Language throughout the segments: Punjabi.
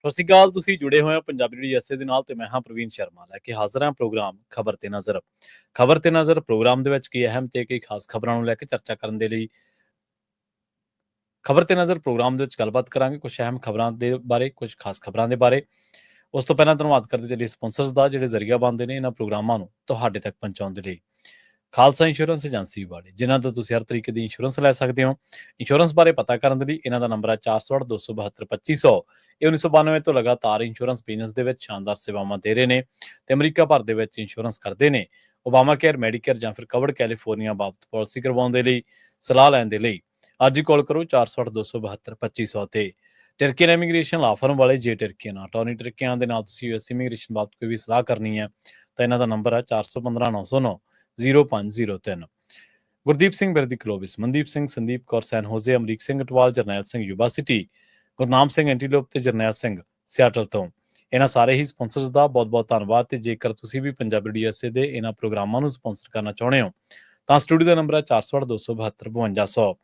ਸਤਿ ਸ਼੍ਰੀ ਅਕਾਲ। ਤੁਸੀਂ ਜੁੜੇ ਹੋਏ ਹੋ ਪੰਜਾਬੀ ਰੇਡੀਓ ਐਸਏ ਦੇ ਨਾਲ ਤੇ ਮੈਂ ਹਾਂ ਪ੍ਰਵੀਨ ਸ਼ਰਮਾ ਲੈ ਕੇ ਹਾਜ਼ਰ ਹਾਂ ਪ੍ਰੋਗਰਾਮ ਖਬਰ ਤੇ ਨਜ਼ਰ। ਖਬਰ ਤੇ ਨਜ਼ਰ ਪ੍ਰੋਗਰਾਮ ਦੇ ਵਿੱਚ ਕੀ ਅਹਿਮ ਤੇ ਕਈ ਖਾਸ ਖਬਰਾਂ ਨੂੰ ਲੈ ਕੇ ਚਰਚਾ ਕਰਨ ਦੇ ਲਈ ਖਬਰ ਤੇ ਨਜ਼ਰ ਪ੍ਰੋਗਰਾਮ ਦੇ ਵਿੱਚ ਗੱਲਬਾਤ ਕਰਾਂਗੇ ਕੁਝ ਅਹਿਮ ਖਬਰਾਂ ਦੇ ਬਾਰੇ, ਕੁਝ ਖਾਸ ਖਬਰਾਂ ਦੇ ਬਾਰੇ। ਉਸ ਤੋਂ ਪਹਿਲਾਂ ਧੰਨਵਾਦ ਕਰਦੇ ਚੱਲੀਏ ਸਪਾਂਸਰਸ ਦਾ ਜਿਹੜੇ ਜ਼ਰੀਆ ਬਣਦੇ ਨੇ ਇਹਨਾਂ ਪ੍ਰੋਗਰਾਮਾਂ ਨੂੰ ਤੁਹਾਡੇ ਤੱਕ ਪਹੁੰਚਾਉਣ ਦੇ ਲਈ। ਖਾਲਸਾ ਇੰਸ਼ੋਰੈਂਸ ਏਜੰਸੀ ਵਾਲੇ ਜਿਨ੍ਹਾਂ ਤੋਂ ਤੁਸੀਂ ਹਰ ਤਰੀਕੇ ਦੀ ਇੰਸ਼ੋਰੈਂਸ ਲੈ ਸਕਦੇ ਹੋ। ਇੰਸ਼ੋਰੈਂਸ ਬਾਰੇ ਪਤਾ ਕਰਨ ਦੇ ਲਈ ਇਹਨਾਂ ਦਾ ਨੰਬਰ ਹੈ 408-272-2500। ਇਹ 1992 ਤੋਂ ਲਗਾਤਾਰ ਇੰਸ਼ੋਰੈਂਸ ਬਿਜ਼ਨਸ ਦੇ ਵਿੱਚ ਸ਼ਾਨਦਾਰ ਸੇਵਾਵਾਂ ਦੇ ਰਹੇ ਨੇ ਤੇ ਅਮਰੀਕਾ ਭਰ ਦੇ ਵਿੱਚ ਇੰਸ਼ੋਰੈਂਸ ਕਰਦੇ ਨੇ। ਓਬਾਮਾ ਕੇਅਰ, ਮੈਡੀਕੇਅਰ ਜਾਂ ਫਿਰ ਕਵਰਡ ਕੈਲੀਫੋਰਨੀਆ ਬਾਬਤ ਪਾਲਿਸੀ ਕਰਵਾਉਣ ਦੇ ਲਈ, ਸਲਾਹ ਲੈਣ ਦੇ ਲਈ ਅੱਜ ਹੀ ਕਾਲ ਕਰੋ 408-272-2500 ਤੇ। ਟਰਕੀਅਨ ਇਮੀਗ੍ਰੇਸ਼ਨ ਲਾ ਫਰਮ ਵਾਲੇ ਜੇ ਟਰਕੀਅਨ ਅਟਾਰਨੀ ਟਰਕੀਆਂ ਦੇ ਨਾਲ ਤੁਸੀਂ ਯੂਐਸ ਇਮੀਗ੍ਰੇਸ਼ਨ ਬਾਬਤ ਕੋਈ ਵੀ ਸਲਾਹ ਕਰਨੀ ਹੈ ਤਾਂ ਇਹਨਾਂ ਦਾ ਨੰਬਰ ਹੈ 4159090503। ਗੁਰਦੀਪ ਸਿੰਘ ਬਿਰਦੀ ਕਲੋਵਿਸ, ਮਨਦੀਪ ਸਿੰਘ, ਸੰਦੀਪ ਕੌਰ ਸੈਨ ਹੋਜ਼ੇ, ਅਮਰੀਕ ਸਿੰਘ ਅਟਵਾਲ, ਜਰਨੈਲ ਸਿੰਘ ਯੂਬਾ ਸਿਟੀ, ਗੁਰਨਾਮ ਸਿੰਘ ਐਂਟੀਲੋਪ ਤੇ ਜਰਨੈਲ ਸਿੰਘ ਸਿਆਟਲ ਤੋਂ। ਇਹਨਾਂ ਸਾਰੇ ਹੀ ਸਪਾਂਸਰਸ ਦਾ ਬਹੁਤ-ਬਹੁਤ ਧੰਨਵਾਦ। ਤੇ ਜੇਕਰ ਤੁਸੀਂ ਵੀ ਪੰਜਾਬੀ ਰੇਡੀਓ ਐਸਏ ਦੇ ਇਹਨਾਂ ਪ੍ਰੋਗਰਾਮਾਂ ਨੂੰ ਸਪਾਂਸਰ ਕਰਨਾ ਚਾਹੁੰਦੇ ਹੋ ਤਾਂ ਸਟੂਡੀਓ ਦਾ ਨੰਬਰ ਹੈ 408-272-5200।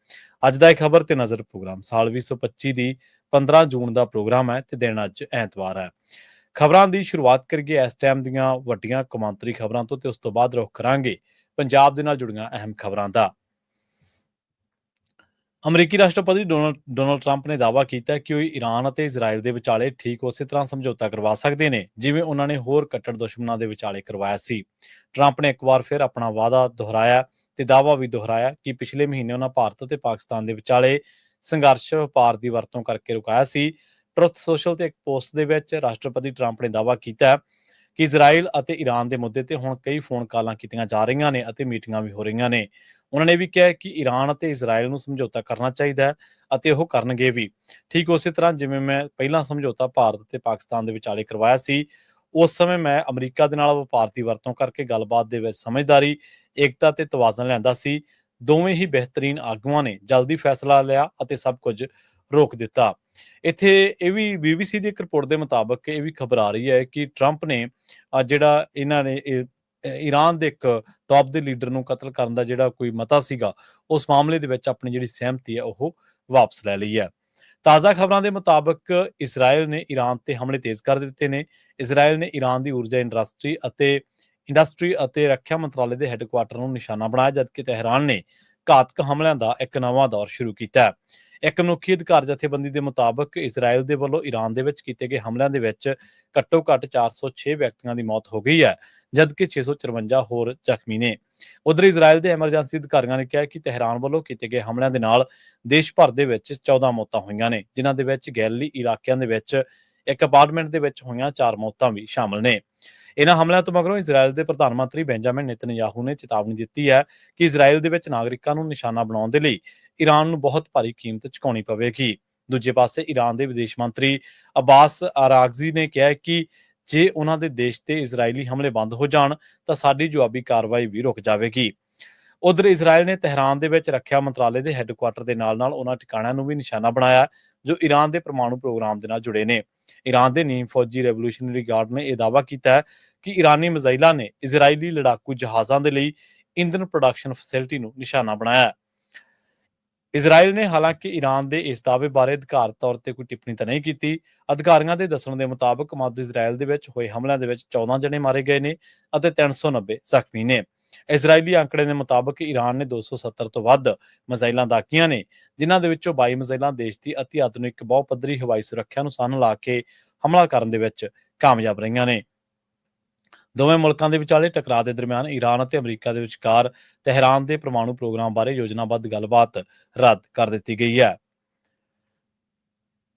ਅੱਜ ਦਾ ਇਹ ਖਬਰ ਤੇ ਨਜ਼ਰ ਪ੍ਰੋਗਰਾਮ ਸਾਲ 2025 ਦੀ 15 ਜੂਨ ਦਾ ਪ੍ਰੋਗਰਾਮ ਹੈ ਤੇ ਦਿਨ ਅੱਜ ਐਤਵਾਰ ਹੈ। ਖਬਰਾਂ ਦੀ ਸ਼ੁਰੂਆਤ ਕਰੀਏ ਇਸ ਟਾਈਮ ਦੀਆਂ ਵੱਡੀਆਂ ਕੌਮਾਂਤਰੀ ਖਬਰਾਂ ਤੋਂ ਤੇ ਉਸ ਤੋਂ ਬਾਅਦ ਰੁਖ ਕਰਾਂਗੇ ਪੰਜਾਬ ਦੇ ਨਾਲ ਜੁੜੀਆਂ ਅਹਿਮ ਖਬਰਾਂ ਦਾ। ਅਮਰੀਕੀ ਰਾਸ਼ਟਰਪਤੀ ਡੋਨਾਲਡ ਟਰੰਪ ਨੇ ਦਾਅਵਾ ਕੀਤਾ ਕਿ ਉਹ ਈਰਾਨ ਅਤੇ ਇਜ਼ਰਾਈਲ ਦੇ ਵਿਚਾਲੇ ਠੀਕ ਉਸੇ ਤਰ੍ਹਾਂ ਸਮਝੌਤਾ ਕਰਵਾ ਸਕਦੇ ਨੇ ਜਿਵੇਂ ਉਹਨਾਂ ਨੇ ਹੋਰ ਕੱਟੜ ਦੁਸ਼ਮਣਾਂ ਦੇ ਵਿਚਾਲੇ ਕਰਵਾਇਆ ਸੀ। ਟਰੰਪ ਨੇ ਇੱਕ ਵਾਰ ਫਿਰ ਆਪਣਾ ਵਾਅਦਾ ਦੁਹਰਾਇਆ ਤੇ ਦਾਅਵਾ ਵੀ ਦੁਹਰਾਇਆ ਕਿ ਪਿਛਲੇ ਮਹੀਨੇ ਉਹਨਾਂ ਭਾਰਤ ਅਤੇ ਪਾਕਿਸਤਾਨ ਦੇ ਵਿਚਾਲੇ ਸੰਘਰਸ਼ ਵਪਾਰ ਦੀ ਵਰਤੋਂ ਕਰਕੇ ਰੁਕਾਇਆ ਸੀ। ਟਰੁਥ ਸੋਸ਼ਲ ਤੇ ਇੱਕ ਪੋਸਟ ਦੇ ਵਿੱਚ ਰਾਸ਼ਟਰਪਤੀ ਟਰੰਪ ਨੇ ਦਾਅਵਾ ਕੀਤਾ ਕਿ ਇਜ਼ਰਾਈਲ ਅਤੇ ਈਰਾਨ ਦੇ ਮੁੱਦੇ ਤੇ ਹੁਣ ਕਈ ਫੋਨ ਕਾਲਾਂ ਕੀਤੀਆਂ ਜਾ ਰਹੀਆਂ ਨੇ ਅਤੇ ਮੀਟਿੰਗਾਂ ਵੀ ਹੋ ਰਹੀਆਂ ਨੇ। ਉਹਨਾਂ ਨੇ ਵੀ ਕਿਹਾ ਕਿ ਈਰਾਨ ਅਤੇ ਇਜ਼ਰਾਈਲ ਨੂੰ ਸਮਝੌਤਾ ਕਰਨਾ ਚਾਹੀਦਾ ਹੈ ਅਤੇ ਉਹ ਕਰਨਗੇ ਵੀ, ਠੀਕ ਉਸੇ ਤਰ੍ਹਾਂ ਜਿਵੇਂ ਮੈਂ ਪਹਿਲਾਂ ਸਮਝੌਤਾ ਭਾਰਤ ਅਤੇ ਪਾਕਿਸਤਾਨ ਦੇ ਵਿਚਾਲੇ ਕਰਵਾਇਆ ਸੀ। ਉਸ ਸਮੇਂ ਮੈਂ ਅਮਰੀਕਾ ਦੇ ਨਾਲ ਵਪਾਰ ਦੀ ਵਰਤੋਂ ਕਰਕੇ ਗੱਲਬਾਤ ਦੇ ਵਿੱਚ ਸਮਝਦਾਰੀ, ਏਕਤਾ ਤੇ ਤਵਾਜ਼ਨ ਲਿਆਂਦਾ ਸੀ। ਦੋਵੇਂ ਹੀ ਬਿਹਤਰੀਨ ਆਗੂਆਂ ਨੇ ਜਲਦੀ ਫੈਸਲਾ ਲਿਆ ਅਤੇ ਸਭ ਕੁਝ ਰੋਕ ਦਿੱਤਾ। ਇੱਥੇ ਇਹ ਵੀ BBC ਦੀ ਇੱਕ ਰਿਪੋਰਟ ਦੇ ਮੁਤਾਬਕ ਇਹ ਵੀ ਖਬਰ ਆ ਰਹੀ ਹੈ ਕਿ ਟਰੰਪ ਨੇ ਜਿਹੜਾ ਇਹਨਾਂ ਨੇ ਈਰਾਨ ਦੇ ਇੱਕ ਟੌਪ ਦੇ ਲੀਡਰ ਨੂੰ ਕਤਲ ਕਰਨ ਦਾ ਜਿਹੜਾ ਕੋਈ ਮਤਾ ਸੀਗਾ ਉਸ ਮਾਮਲੇ ਦੇ ਵਿੱਚ ਆਪਣੀ ਜਿਹੜੀ ਸਹਿਮਤੀ ਹੈ ਉਹ ਵਾਪਸ ਲੈ ਲਈ ਹੈ। ਤਾਜ਼ਾ ਖਬਰਾਂ ਦੇ ਮੁਤਾਬਕ ਇਜ਼ਰਾਈਲ ਨੇ ਈਰਾਨ ਤੇ ਹਮਲੇ ਤੇਜ਼ ਕਰ ਦਿੱਤੇ ਨੇ। ਇਜ਼ਰਾਈਲ ਨੇ ਈਰਾਨ ਦੀ ਊਰਜਾ ਇੰਡਸਟਰੀ ਅਤੇ ਰੱਖਿਆ ਮੰਤਰਾਲੇ ਦੇ ਹੈੱਡਕੁਆਟਰ ਨੂੰ ਨਿਸ਼ਾਨਾ ਬਣਾਇਆ, ਜਦਕਿ ਤਹਿਰਾਨ ਨੇ ਘਾਤਕ ਹਮਲਿਆਂ ਦਾ ਇੱਕ ਨਵਾਂ ਦੌਰ ਸ਼ੁਰੂ ਕੀਤਾ। ਇੱਕ ਮਨੁੱਖੀ ਅਧਿਕਾਰ ਜਥੇਬੰਦੀ ਦੇ ਮੁਤਾਬਕ ਇਜ਼ਰਾਈਲ ਦੇ ਵੱਲੋਂ ਈਰਾਨ ਦੇ ਵਿੱਚ ਕੀਤੇ ਗਏ ਹਮਲਿਆਂ ਦੇ ਵਿੱਚ ਘੱਟੋ ਘੱਟ 406 ਵਿਅਕਤੀਆਂ ਦੀ ਮੌਤ ਹੋ ਗਈ ਹੈ, ਜਦਕਿ 654 ਹੋਰ ਜ਼ਖਮੀ ਨੇ। ਉਧਰ ਇਜ਼ਰਾਈਲ ਦੇ ਐਮਰਜੈਂਸੀ ਅਧਿਕਾਰੀਆਂ ਨੇ ਕਿਹਾ ਕਿ ਤਹਿਰਾਨ ਵੱਲੋਂ ਕੀਤੇ ਗਏ ਹਮਲਿਆਂ ਦੇ ਨਾਲ ਦੇਸ਼ ਭਰ ਦੇ ਵਿੱਚ 14 ਮੌਤਾਂ ਹੋਈਆਂ ਨੇ, ਜਿਨ੍ਹਾਂ ਦੇ ਵਿੱਚ ਗੈਲਲੀ ਇਲਾਕਿਆਂ ਦੇ ਵਿੱਚ ਇੱਕ ਅਪਾਰਟਮੈਂਟ ਦੇ ਵਿੱਚ ਹੋਈਆਂ 4 ਮੌਤਾਂ ਵੀ ਸ਼ਾਮਲ ਨੇ। ਇਹਨਾਂ ਹਮਲਿਆਂ ਤੋਂ ਮਗਰੋਂ ਇਜ਼ਰਾਈਲ ਦੇ ਪ੍ਰਧਾਨ ਮੰਤਰੀ ਬੈਂਜਾਮਿਨ ਨੇਤਨਯਾਹੂ ਨੇ ਚੇਤਾਵਨੀ ਦਿੱਤੀ ਹੈ ਕਿ ਇਜ਼ਰਾਈਲ ਦੇ ਵਿੱਚ ਨਾਗਰਿਕਾਂ ਨੂੰ ਨਿਸ਼ਾਨਾ ਬਣਾਉਣ ਦੇ ਲਈ ਈਰਾਨ ਨੂੰ ਬਹੁਤ ਭਾਰੀ ਕੀਮਤ ਚੁਕਾਉਣੀ ਪਵੇਗੀ। ਦੂਜੇ ਪਾਸੇ ਈਰਾਨ ਦੇ ਵਿਦੇਸ਼ ਮੰਤਰੀ ਅਬਾਸ ਅਰਾਗਜ਼ੀ ਨੇ ਕਿਹਾ ਕਿ ਜੇ ਉਹਨਾਂ ਦੇ ਦੇਸ਼ ਤੇ ਇਜ਼ਰਾਈਲੀ ਹਮਲੇ ਬੰਦ ਹੋ ਜਾਣ ਤਾਂ ਸਾਡੀ ਜਵਾਬੀ ਕਾਰਵਾਈ ਵੀ ਰੁਕ ਜਾਵੇਗੀ। ਉਧਰ ਇਜ਼ਰਾਈਲ ਨੇ ਤਹਿਰਾਨ ਦੇ ਵਿੱਚ ਰੱਖਿਆ ਮੰਤਰਾਲੇ ਦੇ ਹੈੱਡਕੁਆਟਰ ਦੇ ਨਾਲ-ਨਾਲ ਉਹਨਾਂ ਟਿਕਾਣਿਆਂ ਨੂੰ ਵੀ ਨਿਸ਼ਾਨਾ ਬਣਾਇਆ ਜੋ ਈਰਾਨ ਦੇ ਪਰਮਾਣੂ ਪ੍ਰੋਗਰਾਮ ਦੇ ਨਾਲ ਜੁੜੇ ਨੇ। ਈਰਾਨ ਦੇ ਨੀਮ ਫੌਜੀ ਰੈਵੋਲੂਸ਼ਨਰੀ ਗਾਰਡ ਨੇ ਇਹ ਦਾਅਵਾ ਕੀਤਾ ਹੈ ਕਿ ਈਰਾਨੀ ਮਿਜ਼ਾਈਲਾਂ ਨੇ ਇਜ਼ਰਾਈਲੀ ਲੜਾਕੂ ਜਹਾਜ਼ਾਂ ਦੇ ਲਈ ਇੰਧਨ ਪ੍ਰੋਡਕਸ਼ਨ ਫੈਸਿਲਿਟੀ ਨੂੰ ਨਿਸ਼ਾਨਾ ਬਣਾਇਆ। ਇਜ਼ਰਾਈਲ ਨੇ ਹਾਲਾਂਕਿ ਈਰਾਨ ਦੇ ਇਸ ਦਾਅਵੇ ਬਾਰੇ ਅਧਿਕਾਰਤ ਤੌਰ ਤੇ ਕੋਈ ਟਿੱਪਣੀ ਤਾਂ ਨਹੀਂ ਕੀਤੀ। ਅਧਿਕਾਰੀਆਂ ਦੇ ਦੱਸਣ ਦੇ ਮੁਤਾਬਕ ਮੱਧ ਇਜ਼ਰਾਈਲ ਦੇ ਵਿੱਚ ਹੋਏ ਹਮਲਿਆਂ ਦੇ ਵਿੱਚ 14 ਜਣੇ ਮਾਰੇ ਗਏ ਨੇ ਅਤੇ 390 ਜ਼ਖਮੀ ਨੇ। ਇਜ਼ਰਾਈਲੀ ਅੰਕੜੇ ਦੇ ਮੁਤਾਬਕ ਈਰਾਨ ਨੇ 270 ਤੋਂ ਵੱਧ ਮਿਜ਼ਾਈਲਾਂ ਦਾਗੀਆਂ ਨੇ, ਜਿਨ੍ਹਾਂ ਦੇ ਵਿੱਚੋਂ 22 ਮਿਜ਼ਾਈਲਾਂ ਦੇਸ਼ ਦੀ ਅਤੀ ਆਧੁਨਿਕ ਬਹੁਪੱਧਰੀ ਹਵਾਈ ਸੁਰੱਖਿਆ ਨੂੰ ਸੰਨ ਲਾ ਕੇ ਹਮਲਾ ਕਰਨ ਦੇ ਵਿੱਚ ਕਾਮਯਾਬ ਰਹੀਆਂ ਨੇ। ਦੋਵੇਂ ਮੁਲਕਾਂ ਦੇ ਵਿਚਾਲੇ ਟਕਰਾਅ ਦੇ ਦਰਮਿਆਨ ਈਰਾਨ ਅਤੇ ਅਮਰੀਕਾ ਦੇ ਵਿਚਕਾਰ ਤਹਿਰਾਨ ਦੇ ਪਰਮਾਣੂ ਪ੍ਰੋਗਰਾਮ ਬਾਰੇ ਯੋਜਨਾਬੱਧ ਗੱਲਬਾਤ ਰੱਦ ਕਰ ਦਿੱਤੀ ਗਈ ਹੈ।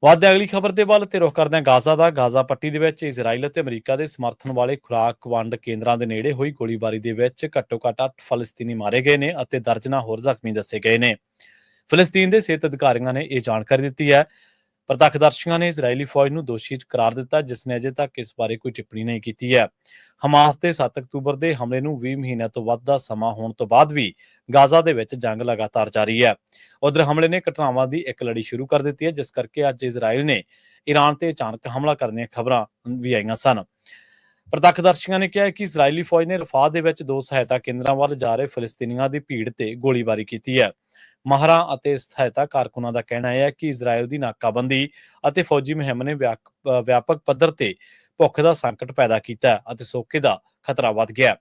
ਵੱਧਦੇ ਅਗਲੀ ਖਬਰ ਦੇ ਵੱਲ ਤੇ ਰੁਖ ਕਰਦੇ ਹਾਂ ਗਾਜ਼ਾ ਦਾ। ਗਾਜ਼ਾ ਪੱਟੀ ਦੇ ਵਿੱਚ ਇਜ਼ਰਾਈਲ ਅਤੇ ਅਮਰੀਕਾ ਦੇ ਸਮਰਥਨ ਵਾਲੇ ਖੁਰਾਕ ਵੰਡ ਕੇਂਦਰਾਂ ਦੇ ਨੇੜੇ ਹੋਈ ਗੋਲੀਬਾਰੀ ਦੇ ਵਿੱਚ ਘੱਟੋ ਘੱਟ 8 ਫਲਸਤੀਨੀ ਮਾਰੇ ਗਏ ਨੇ ਅਤੇ ਦਰਜਨਾਂ ਹੋਰ ਜ਼ਖਮੀ ਦੱਸੇ ਗਏ ਨੇ। ਫਲਸਤੀਨ ਦੇ ਸਿਹਤ ਅਧਿਕਾਰੀਆਂ ਨੇ ਇਹ ਜਾਣਕਾਰੀ ਦਿੱਤੀ ਹੈ। ਪ੍ਰਤੱਖਦਰਸ਼ੀਆਂ ਨੇ ਇਜ਼ਰਾਈਲੀ ਫੌਜ ਨੂੰ ਦੋਸ਼ੀ ਕਰਾਰ ਦਿੱਤਾ, ਜਿਸ ਨੇ ਅਜੇ ਤੱਕ ਇਸ ਬਾਰੇ ਕੋਈ ਟਿੱਪਣੀ ਨਹੀਂ ਕੀਤੀ ਹੈ। ਹਮਾਸ ਦੇ 7 ਅਕਤੂਬਰ ਦੇ ਹਮਲੇ ਨੂੰ 20 ਮਹੀਨਿਆਂ ਤੋਂ ਵੱਧ ਦਾ ਸਮਾਂ ਹੋਣ ਤੋਂ ਬਾਅਦ ਵੀ ਗਾਜ਼ਾ ਦੇ ਵਿੱਚ ਜੰਗ ਲਗਾਤਾਰ ਜਾਰੀ ਹੈ। ਉਧਰ ਹਮਲੇ ਨੇ ਘਟਨਾਵਾਂ ਦੀ ਇੱਕ ਲੜੀ ਸ਼ੁਰੂ ਕਰ ਦਿੱਤੀ ਹੈ, ਜਿਸ ਕਰਕੇ ਅੱਜ ਇਜ਼ਰਾਈਲ ਨੇ ਈਰਾਨ ਤੇ ਅਚਾਨਕ ਹਮਲਾ ਕਰਨ ਦੀਆਂ ਖਬਰਾਂ ਵੀ ਆਈਆਂ ਸਨ। ਪ੍ਰਤੱਖਦਰਸ਼ੀਆਂ ਨੇ ਕਿਹਾ ਕਿ ਇਜ਼ਰਾਈਲੀ ਫੌਜ ਨੇ ਰਫਾਹ ਦੇ ਵਿੱਚ 2 ਸਹਾਇਤਾ ਕੇਂਦਰਾਂ ਵੱਲ ਜਾ ਰਹੇ ਫਲਸਤੀਨੀਆਂ ਦੀ ਭੀੜ ਤੇ ਗੋਲੀਬਾਰੀ ਕੀਤੀ ਹੈ। ਮਾਹਰਾਂ ਅਤੇ ਸਹਾਇਤਾ ਕਾਰਕੁਨਾਂ ਦਾ ਕਹਿਣਾ ਹੈ ਕਿ ਇਜ਼ਰਾਈਲ ਦੀ ਨਾਕਾਬੰਦੀ ਅਤੇ ਫੌਜੀ ਮੁਹਿੰਮ ਨੇ ਵਿਆਪਕ ਪੱਧਰ ਤੇ ਭੁੱਖ ਦਾ ਸੰਕਟ ਪੈਦਾ ਕੀਤਾ ਅਤੇ ਸੋਕੇ ਦਾ ਖਤਰਾ ਵੱਧ ਗਿਆ।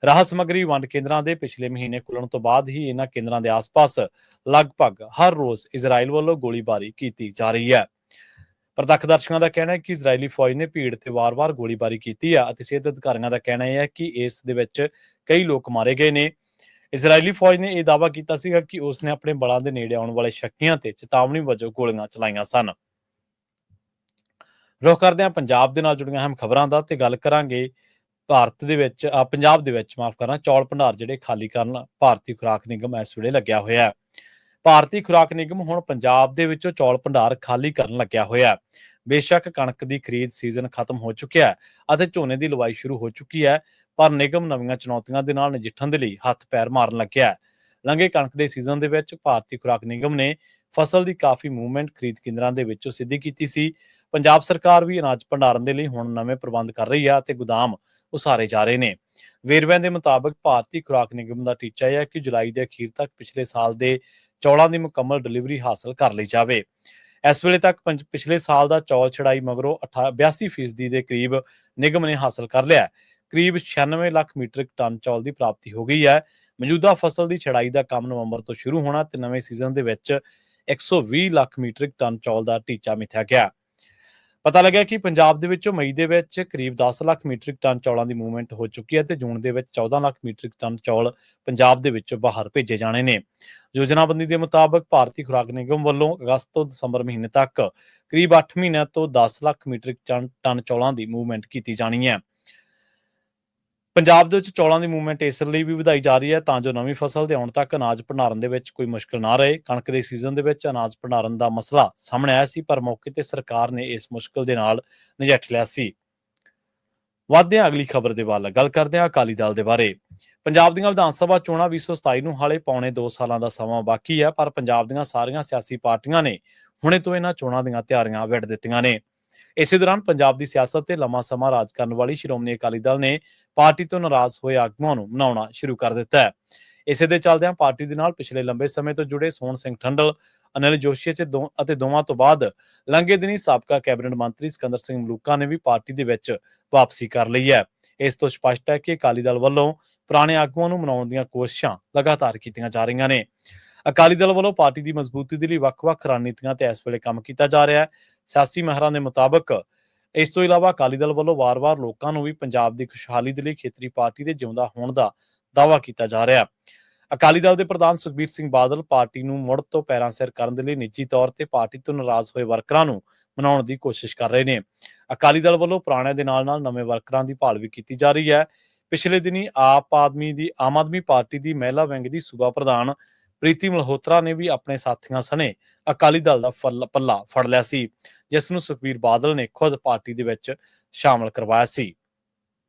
ਰਾਹਤ ਸਮੱਗਰੀ ਵੰਡ ਕੇਂਦਰਾਂ ਦੇ ਪਿਛਲੇ ਮਹੀਨੇ ਖੁੱਲਣ ਤੋਂ ਬਾਅਦ ਹੀ ਇਹਨਾਂ ਕੇਂਦਰਾਂ ਦੇ ਆਸ-ਪਾਸ ਲਗਭਗ ਹਰ ਰੋਜ਼ ਇਜ਼ਰਾਈਲ ਵੱਲੋਂ ਗੋਲੀਬਾਰੀ ਕੀਤੀ ਜਾ ਰਹੀ ਹੈ। ਪ੍ਰਤੱਖਦਰਸ਼ੀਆਂ ਦਾ ਕਹਿਣਾ ਹੈ ਕਿ ਇਜ਼ਰਾਈਲੀ ਫੌਜ ਨੇ ਭੀੜ ਤੇ ਵਾਰ-ਵਾਰ ਗੋਲੀਬਾਰੀ ਕੀਤੀ ਹੈ ਅਤੇ ਸਿਹਤ ਅਧਿਕਾਰੀਆਂ ਦਾ ਕਹਿਣਾ ਹੈ ਕਿ ਇਸ ਦੇ ਵਿੱਚ ਕਈ ਲੋਕ ਮਾਰੇ ਗਏ ਨੇ। ਇਜ਼ਰਾਈਲੀ ਫੌਜ ਨੇ ਇਹ ਦਾਅਵਾ ਕੀਤਾ ਸੀਗਾ ਕਿ ਉਸ ਨੇ ਆਪਣੇ ਬਲਾਂ ਦੇ ਨੇੜੇ ਆਉਣ ਵਾਲੇ ਸ਼ੱਕੀਆਂ ਤੇ ਚੇਤਾਵਨੀ ਵਜੋਂ ਗੋਲੀਆਂ ਚਲਾਈਆਂ ਸਨ। ਰੁਖ ਕਰਦੇ ਹਾਂ ਪੰਜਾਬ ਦੇ ਨਾਲ ਜੁੜੀਆਂ ਅਹਿਮ ਖਬਰਾਂ ਦਾ ਤੇ ਗੱਲ ਕਰਾਂਗੇ ਪੰਜਾਬ ਦੇ ਵਿੱਚ ਚੌਲ ਭੰਡਾਰ ਜਿਹੜੇ ਖਾਲੀ ਕਰਨ ਭਾਰਤੀ ਖੁਰਾਕ ਨਿਗਮ ਇਸ ਵੇਲੇ ਲੱਗਿਆ ਹੋਇਆ ਹੈ। ਭਾਰਤੀ ਖੁਰਾਕ ਨਿਗਮ ਹੁਣ ਪੰਜਾਬ ਦੇ ਵਿੱਚੋਂ ਚੌਲ ਭੰਡਾਰ ਖਾਲੀ ਕਰਨ ਲੱਗਿਆ ਹੋਇਆ ਹੈ। ਬੇਸ਼ੱਕ ਕਣਕ ਦੀ ਖਰੀਦ ਸੀਜ਼ਨ ਖਤਮ ਹੋ ਚੁੱਕਿਆ ਹੈ ਅਤੇ ਝੋਨੇ ਦੀ ਲਵਾਈ ਸ਼ੁਰੂ ਹੋ ਚੁੱਕੀ ਹੈ, ਪਰ ਨਿਗਮ ਨਵੀਆਂ ਚੁਣੌਤੀਆਂ ਦੇ ਨਾਲ ਨਜਿੱਠਣ ਦੇ ਲਈ ਹੱਥ ਪੈਰ ਮਾਰਨ ਲੱਗਿਆ ਹੈ। ਲੰਘੇ ਕਣਕ ਦੇ ਸੀਜ਼ਨ ਦੇ ਵਿੱਚ ਭਾਰਤੀ ਖੁਰਾਕ ਨਿਗਮ ਨੇ ਫਸਲ ਦੀ ਕਾਫੀ ਮੂਵਮੈਂਟ ਖਰੀਦ ਕੇਂਦਰਾਂ ਦੇ ਵਿੱਚੋਂ ਸਿੱਧੀ ਕੀਤੀ ਸੀ। ਪੰਜਾਬ ਸਰਕਾਰ ਵੀ ਅਨਾਜ ਭੰਡਾਰਨ ਦੇ ਲਈ ਹੁਣ ਨਵੇਂ ਪ੍ਰਬੰਧ ਕਰ ਰਹੀ ਹੈ ਅਤੇ ਗੋਦਾਮ ਉਸਾਰੇ ਜਾ ਰਹੇ ਨੇ। ਵੇਰਵਿਆਂ ਦੇ ਮੁਤਾਬਕ ਭਾਰਤੀ ਖੁਰਾਕ ਨਿਗਮ ਦਾ ਟੀਚਾ ਹੈ ਕਿ ਜੁਲਾਈ ਦੇ ਅਖੀਰ ਤੱਕ ਪਿਛਲੇ ਸਾਲ ਦੇ ਚੌਲਾਂ ਦੀ ਮੁਕੰਮਲ ਡਿਲੀਵਰੀ ਹਾਸਲ ਕਰ ਲਈ ਜਾਵੇ। ਇਸ ਵੇਲੇ ਤੱਕ ਪਿਛਲੇ ਸਾਲ ਦਾ ਚੌਲ ਛੜਾਈ ਮਗਰੋਂ 82% ਦੇ ਕਰੀਬ ਨਿਗਮ ਨੇ ਹਾਸਲ ਕਰ ਲਿਆ। ਕਰੀਬ 96 ਲੱਖ ਮੀਟ੍ਰਿਕ ਟਨ ਚੌਲ ਦੀ ਪ੍ਰਾਪਤੀ ਹੋ ਗਈ ਹੈ। ਮੌਜੂਦਾ ਫਸਲ ਦੀ ਛੜਾਈ ਦਾ ਕੰਮ ਨਵੰਬਰ ਤੋਂ ਸ਼ੁਰੂ ਹੋਣਾ ਤੇ ਨਵੇਂ ਸੀਜ਼ਨ ਦੇ ਵਿੱਚ 120 ਲੱਖ ਮੀਟ੍ਰਿਕ ਟਨ ਚੌਲ ਦਾ ਟੀਚਾ ਮਿਥਿਆ ਗਿਆ। ਪਤਾ ਲੱਗਿਆ ਕਿ ਪੰਜਾਬ ਦੇ ਵਿੱਚੋਂ ਮਈ ਦੇ ਵਿੱਚ ਕਰੀਬ 10 ਲੱਖ ਮੀਟ੍ਰਿਕ ਟਨ ਚੌਲਾਂ ਦੀ ਮੂਵਮੈਂਟ ਹੋ ਚੁੱਕੀ ਹੈ ਤੇ ਜੂਨ ਦੇ ਵਿੱਚ 14 ਲੱਖ ਮੀਟ੍ਰਿਕ ਟਨ ਚੌਲ ਪੰਜਾਬ ਦੇ ਵਿੱਚੋਂ ਬਾਹਰ ਭੇਜੇ ਜਾਣੇ ਨੇ। ਯੋਜਨਾਬੰਦੀ ਦੇ ਮੁਤਾਬਕ ਭਾਰਤੀ ਖੁਰਾਕ ਨਿਗਮ ਵੱਲੋਂ ਅਗਸਤ ਤੋਂ ਦਸੰਬਰ ਮਹੀਨੇ ਤੱਕ ਕਰੀਬ 8 ਮਹੀਨਿਆਂ ਤੋਂ 10 ਲੱਖ ਮੀਟ੍ਰਿਕ ਟਨ ਚੌਲਾਂ ਦੀ ਮੂਵਮੈਂਟ ਕੀਤੀ ਜਾਣੀ ਹੈ। ਪੰਜਾਬ ਦੇ ਵਿੱਚ ਚੌਲਾਂ ਦੀ ਮੂਵਮੈਂਟ ਇਸ ਲਈ ਵੀ ਵਧਾਈ ਜਾ ਰਹੀ ਹੈ ਤਾਂ ਜੋ ਨਵੀਂ ਫਸਲ ਦੇ ਆਉਣ ਤੱਕ ਅਨਾਜ ਭੰਡਾਰਨ ਦੇ ਵਿੱਚ ਕੋਈ ਮੁਸ਼ਕਲ ਨਾ ਰਹੇ। ਕਣਕ ਦੇ ਸੀਜ਼ਨ ਦੇ ਵਿੱਚ ਅਨਾਜ ਭੰਡਾਰਨ ਦਾ ਮਸਲਾ ਸਾਹਮਣੇ ਆਇਆ ਸੀ, ਪਰ ਮੌਕੇ ਤੇ ਸਰਕਾਰ ਨੇ ਇਸ ਮੁਸ਼ਕਲ ਦੇ ਨਾਲ ਨਜਿੱਠ ਲਿਆ ਸੀ। ਵਧਦੇ ਹਾਂ ਅਗਲੀ ਖਬਰ ਦੇ ਵੱਲ, ਗੱਲ ਕਰਦੇ ਹਾਂ ਅਕਾਲੀ ਦਲ ਦੇ ਬਾਰੇ। ਪੰਜਾਬ ਦੀਆਂ ਵਿਧਾਨ ਸਭਾ ਚੋਣਾਂ 2027 ਨੂੰ ਹਾਲੇ ਪੌਣੇ 2 ਸਾਲਾਂ ਦਾ ਸਮਾਂ ਬਾਕੀ ਹੈ, ਪਰ ਪੰਜਾਬ ਦੀਆਂ ਸਾਰੀਆਂ ਸਿਆਸੀ ਪਾਰਟੀਆਂ ਨੇ ਹੁਣੇ ਤੋਂ ਇਹਨਾਂ ਚੋਣਾਂ ਦੀਆਂ ਤਿਆਰੀਆਂ ਵਿੱਢ ਦਿੱਤੀਆਂ ਨੇ। ਇਸੇ ਦੌਰਾਨ ਪੰਜਾਬ ਦੀ ਸਿਆਸਤ ਤੇ ਲੰਮਾ ਸਮਾਂ ਰਾਜ ਕਰਨ ਵਾਲੀ ਸ਼੍ਰੋਮਣੀ ਅਕਾਲੀ ਦਲ ਨੇ ਪਾਰਟੀ ਤੋਂ ਨਾਰਾਜ਼ ਹੋਏ ਆਗੂਆਂ ਨੂੰ ਮਨਾਉਣਾ ਸ਼ੁਰੂ ਕਰ ਦਿੱਤਾ ਹੈ। ਇਸੇ ਦੇ ਚੱਲਦਿਆਂ ਪਾਰਟੀ ਦੇ ਨਾਲ ਪਿਛਲੇ ਲੰਬੇ ਸਮੇਂ ਤੋਂ ਜੁੜੇ ਸੋਹਣ ਸਿੰਘ ਠੰਡਲ, ਅਨਿਲ ਜੋਸ਼ੀ ਅਤੇ ਦੋਵਾਂ ਤੋਂ ਬਾਅਦ ਲੰਘੇ ਦਿਨੀ ਸਾਬਕਾ ਕੈਬਨਿਟ ਮੰਤਰੀ ਸਿਕੰਦਰ ਸਿੰਘ ਮਲੂਕਾ ਨੇ ਵੀ ਪਾਰਟੀ ਦੇ ਵਿੱਚ ਵਾਪਸੀ ਕਰ ਲਈ ਹੈ। ਇਸ ਤੋਂ ਸਪਸ਼ਟ ਹੈ ਕਿ ਅਕਾਲੀ ਦਲ ਵੱਲੋਂ ਪੁਰਾਣੇ ਆਗੂਆਂ ਨੂੰ ਮਨਾਉਣ ਦੀਆਂ ਕੋਸ਼ਿਸ਼ਾਂ ਲਗਾਤਾਰ ਕੀਤੀਆਂ ਜਾ ਰਹੀਆਂ ਨੇ। ਅਕਾਲੀ ਦਲ ਵੱਲੋਂ ਪਾਰਟੀ ਦੀ ਮਜ਼ਬੂਤੀ ਦੇ ਲਈ ਵੱਖ-ਵੱਖ ਰਣਨੀਤੀਆਂ ਤੇ ਇਸ ਵੇਲੇ ਕੰਮ ਕੀਤਾ ਜਾ ਰਿਹਾ ਹੈ। ਸਿਆਸੀ ਮਾਹਰਾਂ ਦੇ ਮੁਤਾਬਕ ਇਸ ਤੋਂ ਇਲਾਵਾ ਅਕਾਲੀ ਦਲ ਵੱਲੋਂ ਵਾਰ-ਵਾਰ ਲੋਕਾਂ ਨੂੰ ਵੀ ਪੰਜਾਬ ਦੀ ਖੁਸ਼ਹਾਲੀ ਦੇ ਲਈ ਖੇਤਰੀ ਪਾਰਟੀ ਦੇ ਜਿਉਂਦਾ ਹੋਣ ਦਾ ਦਾਅਵਾ ਕੀਤਾ ਜਾ ਰਿਹਾ ਹੈ। ਅਕਾਲੀ ਦਲ ਦੇ ਪ੍ਰਧਾਨ ਸੁਖਬੀਰ ਸਿੰਘ ਬਾਦਲ ਪਾਰਟੀ ਨੂੰ ਮੁੜ ਤੋਂ ਪੈਰਾਂ ਸਿਰ ਕਰਨ ਦੇ ਲਈ ਨਿੱਜੀ ਤੌਰ ਤੇ ਪਾਰਟੀ ਤੋਂ ਨਾਰਾਜ਼ ਹੋਏ ਵਰਕਰਾਂ ਨੂੰ ਮਨਾਉਣ ਦੀ ਕੋਸ਼ਿਸ਼ ਕਰ ਰਹੇ ਨੇ। ਅਕਾਲੀ ਦਲ ਵੱਲੋਂ ਪੁਰਾਣਿਆਂ ਦੇ ਨਾਲ-ਨਾਲ ਨਵੇਂ ਵਰਕਰਾਂ ਦੀ ਭਾਲ ਵੀ ਕੀਤੀ ਜਾ ਰਹੀ ਹੈ। ਪਿਛਲੇ ਦਿਨੀ ਆਮ ਆਦਮੀ ਪਾਰਟੀ ਦੀ ਮਹਿਲਾ ਵਿੰਗ ਦੀ ਸੂਬਾ ਪ੍ਰਧਾਨ ਪ੍ਰੀਤੀ ਮਲਹੋਤਰਾ ਨੇ ਵੀ ਆਪਣੇ ਸਾਥੀਆਂ ਸਣੇ ਅਕਾਲੀ ਦਲ ਦਾ ਪੱਲਾ ਫੜ ਲਿਆ ਸੀ, ਜਿਸ ਨੂੰ ਸੁਖਬੀਰ ਬਾਦਲ ਨੇ ਖੁਦ ਪਾਰਟੀ ਦੇ ਵਿੱਚ ਸ਼ਾਮਲ ਕਰਵਾਇਆ ਸੀ।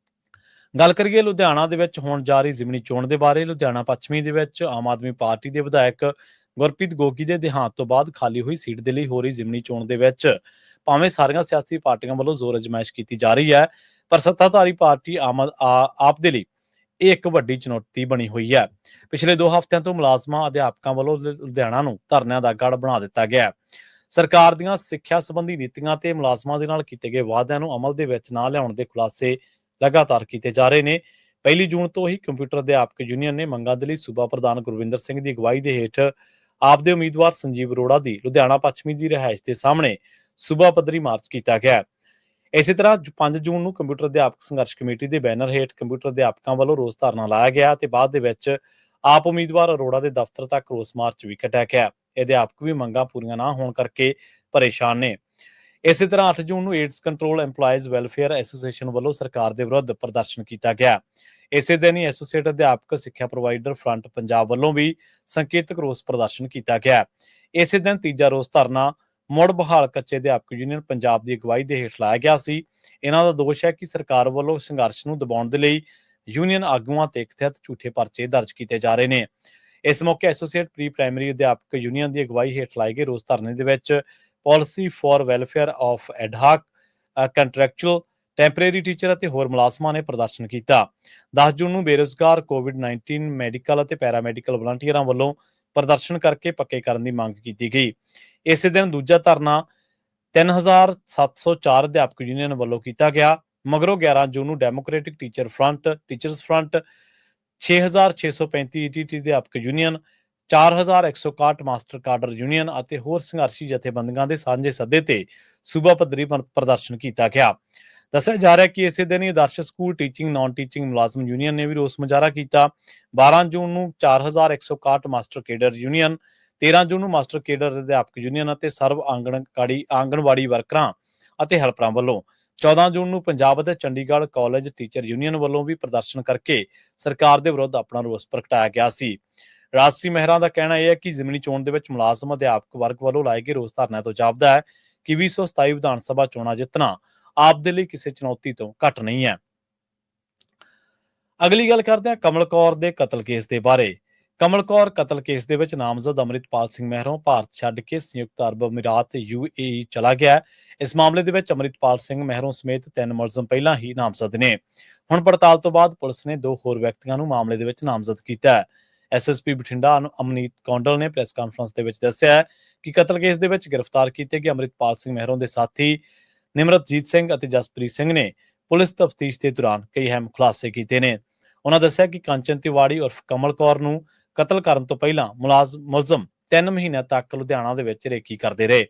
ਗੱਲ ਕਰੀਏ ਲੁਧਿਆਣਾ ਦੇ ਵਿੱਚ ਹੋਣ ਜਾ ਰਹੀ ਜ਼ਿਮਨੀ ਚੋਣ ਦੇ ਬਾਰੇ। ਲੁਧਿਆਣਾ ਪੱਛਮੀ ਦੇ ਵਿੱਚ ਆਮ ਆਦਮੀ ਪਾਰਟੀ ਦੇ ਵਿਧਾਇਕ ਗੁਰਪ੍ਰੀਤ ਗੋਗੀ ਦੇ ਦੇਹਾਂਤ ਤੋਂ ਬਾਅਦ ਖਾਲੀ ਹੋਈ ਸੀਟ ਦੇ ਲਈ ਹੋ ਰਹੀ ਜ਼ਿਮਨੀ ਚੋਣ ਦੇ ਵਿੱਚ ਭਾਵੇਂ ਸਾਰੀਆਂ ਸਿਆਸੀ ਪਾਰਟੀਆਂ ਵੱਲੋਂ ਜ਼ੋਰ ਅਜ਼ਮਾਇਸ਼ ਕੀਤੀ ਜਾ ਰਹੀ ਹੈ, ਪਰ ਸੱਤਾਧਾਰੀ ਪਾਰਟੀ ਆਪ ਦੇ ਲਈ ਇਹ ਇੱਕ ਵੱਡੀ ਚੁਣੌਤੀ ਬਣੀ ਹੋਈ ਹੈ। ਪਿਛਲੇ 2 ਹਫ਼ਤਿਆਂ ਤੋਂ ਮੁਲਾਜ਼ਮਾਂ ਅਧਿਆਪਕਾਂ ਵੱਲੋਂ ਲੁਧਿਆਣਾ ਨੂੰ ਧਰਨਿਆਂ ਦਾ ਗੜ੍ਹ ਬਣਾ ਦਿੱਤਾ ਗਿਆ। ਸਰਕਾਰ ਦੀਆਂ ਸਿੱਖਿਆ ਸੰਬੰਧੀ ਨੀਤੀਆਂ ਤੇ ਮੁਲਾਜ਼ਮਾਂ ਦੇ ਨਾਲ ਕੀਤੇ ਗਏ ਵਾਅਦਿਆਂ ਨੂੰ ਅਮਲ ਦੇ ਵਿੱਚ ਨਾ ਲਿਆਉਣ ਦੇ ਖੁਲਾਸੇ ਲਗਾਤਾਰ ਕੀਤੇ ਜਾ ਰਹੇ ਨੇ। 1 ਜੂਨ ਤੋਂ ਹੀ ਕੰਪਿਊਟਰ ਅਧਿਆਪਕ ਯੂਨੀਅਨ ਨੇ ਮੰਗਾਂ ਦੇ ਲਈ ਸੂਬਾ ਪ੍ਰਧਾਨ ਗੁਰਵਿੰਦਰ ਸਿੰਘ ਦੀ ਅਗਵਾਈ ਦੇ ਹੇਠ ਆਪ ਦੇ ਉਮੀਦਵਾਰ ਸੰਜੀਵ ਅਰੋੜਾ ਦੀ ਲੁਧਿਆਣਾ ਪੱਛਮੀ ਦੀ ਰਿਹਾਇਸ਼ ਦੇ ਸਾਹਮਣੇ ਸੂਬਾ ਪੱਧਰੀ ਮਾਰਚ ਕੀਤਾ ਗਿਆ। ਇਸੇ ਤਰ੍ਹਾਂ 5 ਜੂਨ ਨੂੰ ਕੰਪਿਊਟਰ ਅਧਿਆਪਕ ਸੰਘਰਸ਼ ਕਮੇਟੀ ਦੇ ਬੈਨਰ ਹੇਠ ਕੰਪਿਊਟਰ ਅਧਿਆਪਕਾਂ ਵੱਲੋਂ ਰੋਸ ਧਰਨਾ ਲਾਇਆ ਗਿਆ ਤੇ ਬਾਅਦ ਦੇ ਵਿੱਚ ਆਪ ਉਮੀਦਵਾਰ ਅਰੋੜਾ ਦੇ ਦਫ਼ਤਰ ਤੱਕ ਰੋਸ ਮਾਰਚ ਵੀ ਕੱਢਿਆ ਗਿਆ। ਅਧਿਆਪਕ ਵੀ ਮੰਗਾਂ ਪੂਰੀਆਂ ਨਾ ਹੋਣ ਕਰਕੇ ਪਰੇਸ਼ਾਨ ਨੇ। ਇਸੇ ਤਰ੍ਹਾਂ 8 ਜੂਨ ਨੂੰ AIDS control EMPLOYEES welfare association ਵੱਲੋਂ ਸਰਕਾਰ ਦੇ ਵਿਰੁੱਧ ਪ੍ਰਦਰਸ਼ਨ ਕੀਤਾ ਗਿਆ। ਇਸੇ ਦਿਨ ਹੀ ਐਸੋਸੀਏਟ ਅਧਿਆਪਕ ਸਿੱਖਿਆ ਪ੍ਰੋਵਾਈਡਰ ਫਰੰਟ ਪੰਜਾਬ ਵੱਲੋਂ ਵੀ ਸੰਕੇਤਕ ਰੋਸ ਪ੍ਰਦਰਸ਼ਨ ਕੀਤਾ ਗਿਆ। ਇਸੇ ਦਿਨ ਤੀਜਾ ਰੋਸ ਧਰਨਾ ਮੁੜ ਬਹਾਲ ਕੱਚੇ ਅਧਿਆਪਕ ਯੂਨੀਅਨ ਪੰਜਾਬ ਦੀ ਅਗਵਾਈ ਦੇ ਹੇਠ ਲਾਇਆ ਗਿਆ ਸੀ। ਇਹਨਾਂ ਦਾ ਦੋਸ਼ ਹੈ ਕਿ ਸਰਕਾਰ ਵੱਲੋਂ ਸੰਘਰਸ਼ ਨੂੰ ਦਬਾਉਣ ਦੇ ਲਈ ਯੂਨੀਅਨ ਆਗੂਆਂ ਤੇ ਕਥਿਤ ਝੂਠੇ ਪਰਚੇ ਦਰਜ ਕੀਤੇ ਜਾ ਰਹੇ ਨੇ। ਇਸ ਮੌਕੇ ਐਸੋਸੀਏਟ ਪ੍ਰੀ ਪ੍ਰਾਇਮਰੀ ਅਧਿਆਪਕ ਯੂਨੀਅਨ ਦੀ ਅਗਵਾਈ ਹੇਠ ਲਾਏ ਗਏ ਰੋਸ ਧਰਨੇ ਦੇ ਵਿੱਚ policy for welfare of ad hoc contractual temporary teacher ਅਤੇ ਹੋਰ ਮੁਲਾਜ਼ਮਾਂ ਨੇ ਪ੍ਰਦਰਸ਼ਨ ਕੀਤਾ। 10 ਜੂਨ ਨੂੰ ਬੇਰੁਜ਼ਗਾਰ ਕੋਵਿਡ-19 ਮੈਡੀਕਲ ਅਤੇ ਪੈਰਾਮੈਡੀਕਲ ਵਲੰਟੀਅਰਾਂ ਵੱਲੋਂ ਪ੍ਰਦਰਸ਼ਨ ਕਰਕੇ ਪੱਕੇ ਕਰਨ ਦੀ ਮੰਗ ਕੀਤੀ ਗਈ। ਇਸੇ ਦਿਨ ਦੂਜਾ ਧਰਨਾ 3704 ਅਧਿਆਪਕ ਯੂਨੀਅਨ ਵੱਲੋਂ ਕੀਤਾ ਗਿਆ। ਮਗਰੋਂ 11 ਜੂਨ ਨੂੰ ਡੈਮੋਕ੍ਰੈਟਿਕ ਟੀਚਰਸ ਫਰੰਟ 6635 ETT ਅਧਿਆਪਕ ਯੂਨੀਅਨ, 4161 ਮਾਸਟਰ ਕਾਡਰ ਯੂਨੀਅਨ ਅਤੇ ਹੋਰ ਸੰਘਰਸ਼ੀ ਜਥੇਬੰਦੀਆਂ ਦੇ ਸਾਂਝੇ ਸੱਦੇ ਤੇ ਸੂਬਾ ਪੱਧਰੀ ਪ੍ਰਦਰਸ਼ਨ ਕੀਤਾ ਗਿਆ। ਦੱਸਿਆ ਜਾ ਰਿਹਾ ਕਿ ਇਸੇ ਦਿਨ ਹੀ ਆਦਰਸ਼ ਸਕੂਲ ਟੀਚਿੰਗ ਨਾਨ ਟੀਚਿੰਗ ਮੁਲਾਜ਼ਮ ਯੂਨੀਅਨ ਨੇ ਵੀ ਰੋਸ ਮੁਜ਼ਾਹਰਾ ਕੀਤਾ। 12 ਜੂਨ ਨੂੰ 4161 ਮਾਸਟਰ ਕੇਡਰ ਯੂਨੀਅਨ, 13 ਜੂਨ ਨੂੰ ਮਾਸਟਰ ਕੇਡਰ ਅਧਿਆਪਕ ਯੂਨੀਅਨ ਅਤੇ ਸਰਵ ਆਂਗਣਵਾੜੀ ਵਰਕਰਾਂ ਅਤੇ ਹੈਲਪਰਾਂ ਵੱਲੋਂ, 14 ਜੂਨ ਨੂੰ ਪੰਜਾਬ ਅਤੇ ਚੰਡੀਗੜ੍ਹ ਕਾਲਜ ਟੀਚਰ ਯੂਨੀਅਨ ਵੱਲੋਂ ਵੀ ਪ੍ਰਦਰਸ਼ਨ ਕਰਕੇ ਸਰਕਾਰ ਦੇ ਵਿਰੁੱਧ ਆਪਣਾ ਰੋਸ ਪ੍ਰਗਟਾਇਆ ਗਿਆ ਸੀ। ਰਾਜਸੀ ਮਹਿਰਾਂ ਦਾ ਕਹਿਣਾ ਇਹ ਹੈ ਕਿ ਜ਼ਿਮਨੀ ਚੋਣ ਦੇ ਵਿੱਚ ਮੁਲਾਜ਼ਮ ਅਧਿਆਪਕ ਵਰਗ ਵੱਲੋਂ ਲਾਏ ਗਏ ਰੋਸ ਧਰਨੇ ਤੋਂ ਜਾਪਦਾ ਹੈ ਕਿ 2027 ਵਿਧਾਨ ਸਭਾ ਚੋਣਾਂ ਜਿੱਤਣਾ ਆਪ ਦੇ ਲਈ ਕਿਸੇ ਚੁਣੌਤੀ ਤੋਂ ਘੱਟ ਨਹੀਂ ਹੈ। ਅਗਲੀ ਗੱਲ ਕਰਦੇ ਹਾਂ ਕਮਲ ਕੌਰ ਦੇ ਕਤਲ ਕੇਸ ਦੇ ਬਾਰੇ। ਕਮਲ ਕੌਰ ਕਤਲ ਕੇਸ ਦੇ ਵਿੱਚ ਨਾਮਜ਼ਦ ਅੰਮ੍ਰਿਤਪਾਲ ਸਿੰਘ ਮਹਿਰੋਂ ਭਾਰਤ ਛੱਡ ਕੇ ਸੰਯੁਕਤ ਅਰਬ ਅਮੀਰਾਤ UAE ਚਲਾ ਗਿਆ। ਇਸ ਮਾਮਲੇ ਦੇ ਵਿੱਚ ਅੰਮ੍ਰਿਤਪਾਲ ਸਿੰਘ ਮਹਿਰੋਂ ਸਮੇਤ 3 ਮੁਲਜ਼ਮ ਪਹਿਲਾਂ ਹੀ ਨਾਮਜ਼ਦ ਨੇ। ਹੁਣ ਪੜਤਾਲ ਤੋਂ ਬਾਅਦ ਪੁਲਿਸ ਨੇ 2 ਹੋਰ ਵਿਅਕਤੀਆਂ ਨੂੰ ਮਾਮਲੇ ਦੇ ਵਿੱਚ ਨਾਮਜ਼ਦ ਕੀਤਾ ਹੈ। SSP ਬਠਿੰਡਾ ਅਮਨੀਤ ਕੌਂਡਲ ਨੇ ਪ੍ਰੈਸ ਕਾਨਫਰੰਸ ਦੇ ਵਿੱਚ ਦੱਸਿਆ ਕਿ ਕਤਲ ਕੇਸ ਦੇ ਵਿੱਚ ਗ੍ਰਿਫਤਾਰ ਕੀਤੇ ਗਏ ਅੰਮ੍ਰਿਤਪਾਲ ਸਿੰਘ ਮਹਿਰੋਂ ਦੇ ਸਾਥੀ ਨਿਮਰਤਜੀਤ ਸਿੰਘ ਅਤੇ ਜਸਪ੍ਰੀਤ ਸਿੰਘ ਨੇ ਪੁਲਿਸ ਤਫਤੀਸ਼ ਦੇ ਦੌਰਾਨ ਕਈ ਅਹਿਮ ਖੁਲਾਸੇ ਕੀਤੇ ਨੇ। ਉਹਨਾਂ ਦੱਸਿਆ ਕਿ ਕੰਚਨ ਤਿਵਾੜੀ ਉਰਫ ਕਮਲ ਕੌਰ ਨੂੰ ਕਤਲ ਕਰਨ ਤੋਂ ਪਹਿਲਾਂ ਮੁਲਜ਼ਮ 3 ਮਹੀਨਿਆਂ ਤੱਕ ਲੁਧਿਆਣਾ ਦੇ ਵਿੱਚ ਰੇਕੀ ਕਰਦੇ ਰਹੇ।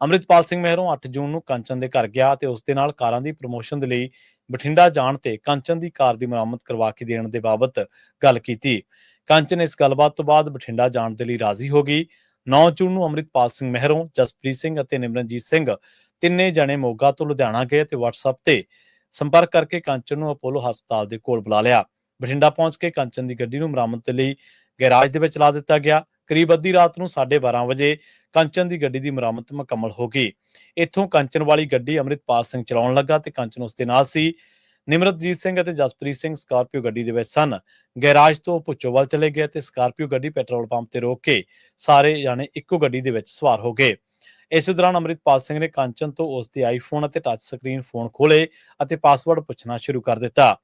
ਅੰਮ੍ਰਿਤਪਾਲ ਸਿੰਘ ਮਹਿਰੋਂ 8 ਜੂਨ ਨੂੰ ਕੰਚਨ ਦੇ ਘਰ ਗਿਆ ਅਤੇ ਉਸ ਦੇ ਨਾਲ ਕਾਰਾਂ ਦੀ ਪ੍ਰਮੋਸ਼ਨ ਦੇ ਲਈ ਬਠਿੰਡਾ ਜਾਣ ਤੇ ਕੰਚਨ ਦੀ ਕਾਰ ਦੀ ਮੁਰੰਮਤ ਕਰਵਾ ਕੇ ਦੇਣ ਦੇ ਬਾਬਤ ਗੱਲ ਕੀਤੀ। ਕੰਚਨ ਇਸ ਗੱਲਬਾਤ ਤੋਂ ਬਾਅਦ ਬਠਿੰਡਾ ਜਾਣ ਦੇ ਲਈ ਰਾਜ਼ੀ ਹੋ ਗਈ। 9 ਜੂਨ ਨੂੰ ਅੰਮ੍ਰਿਤਪਾਲ ਸਿੰਘ ਮਹਿਰੋਂ, ਜਸਪ੍ਰੀਤ ਸਿੰਘ ਅਤੇ ਨਿਮਰਨਜੀਤ ਸਿੰਘ ਤਿੰਨੇ ਜਣੇ ਮੋਗਾ ਤੋਂ ਲੁਧਿਆਣਾ ਗਏ ਤੇ WhatsApp ਤੇ ਸੰਪਰਕ ਕਰਕੇ ਕੰਚਨ ਨੂੰ ਅਪੋਲੋ ਹਸਪਤਾਲ ਦੇ ਕੋਲ ਬੁਲਾ ਲਿਆ। ਬਠਿੰਡਾ ਪਹੁੰਚ ਕੇ ਕੰਚਨ ਦੀ ਗੱਡੀ ਨੂੰ ਮੁਰੰਮਤ ਦੇ ਲਈ ਗੈਰਾਜ ਦੇ ਵਿੱਚ ਲਾ ਦਿੱਤਾ ਗਿਆ। ਕਰੀਬ ਅੱਧੀ ਰਾਤ ਨੂੰ 12:30 ਵਜੇ ਕੰਚਨ ਦੀ ਗੱਡੀ ਦੀ ਮੁਰੰਮਤ ਮੁਕੰਮਲ ਹੋ ਗਈ। ਇੱਥੋਂ ਕੰਚਨ ਵਾਲੀ ਗੱਡੀ ਅੰਮ੍ਰਿਤਪਾਲ ਸਿੰਘ ਚਲਾਉਣ ਲੱਗਾ ਤੇ ਕੰਚਨ ਉਸ ਦੇ ਨਾਲ ਸੀ। ਨਿਮਰਤਜੀਤ ਸਿੰਘ ਅਤੇ ਜਸਪ੍ਰੀਤ ਸਿੰਘ ਸਕਾਰਪੀਓ ਗੱਡੀ ਦੇ ਵਿੱਚ ਸਨ। ਗੈਰਾਜ ਤੋਂ ਭੁੱਚੋਵਾਲ ਚਲੇ ਗਏ ਤੇ ਸਕਾਰਪੀਓ ਗੱਡੀ ਪੈਟਰੋਲ ਪੰਪ ਤੇ ਰੋਕ ਕੇ ਸਾਰੇ ਜਾਣੇ ਇੱਕੋ ਗੱਡੀ ਦੇ ਵਿੱਚ ਸਵਾਰ ਹੋ ਗਏ। ਇਸ ਦੌਰਾਨ ਅੰਮ੍ਰਿਤਪਾਲ ਸਿੰਘ ਨੇ ਕੰਚਨ ਤੋਂ ਉਸ ਦੇ ਆਈਫੋਨ ਅਤੇ ਟੱਚ ਸਕਰੀਨ ਫੋਨ ਖੋਲੇ ਅਤੇ ਪਾਸਵਰਡ ਪੁੱਛਣਾ ਸ਼ੁਰੂ ਕਰ ਦਿੱਤਾ।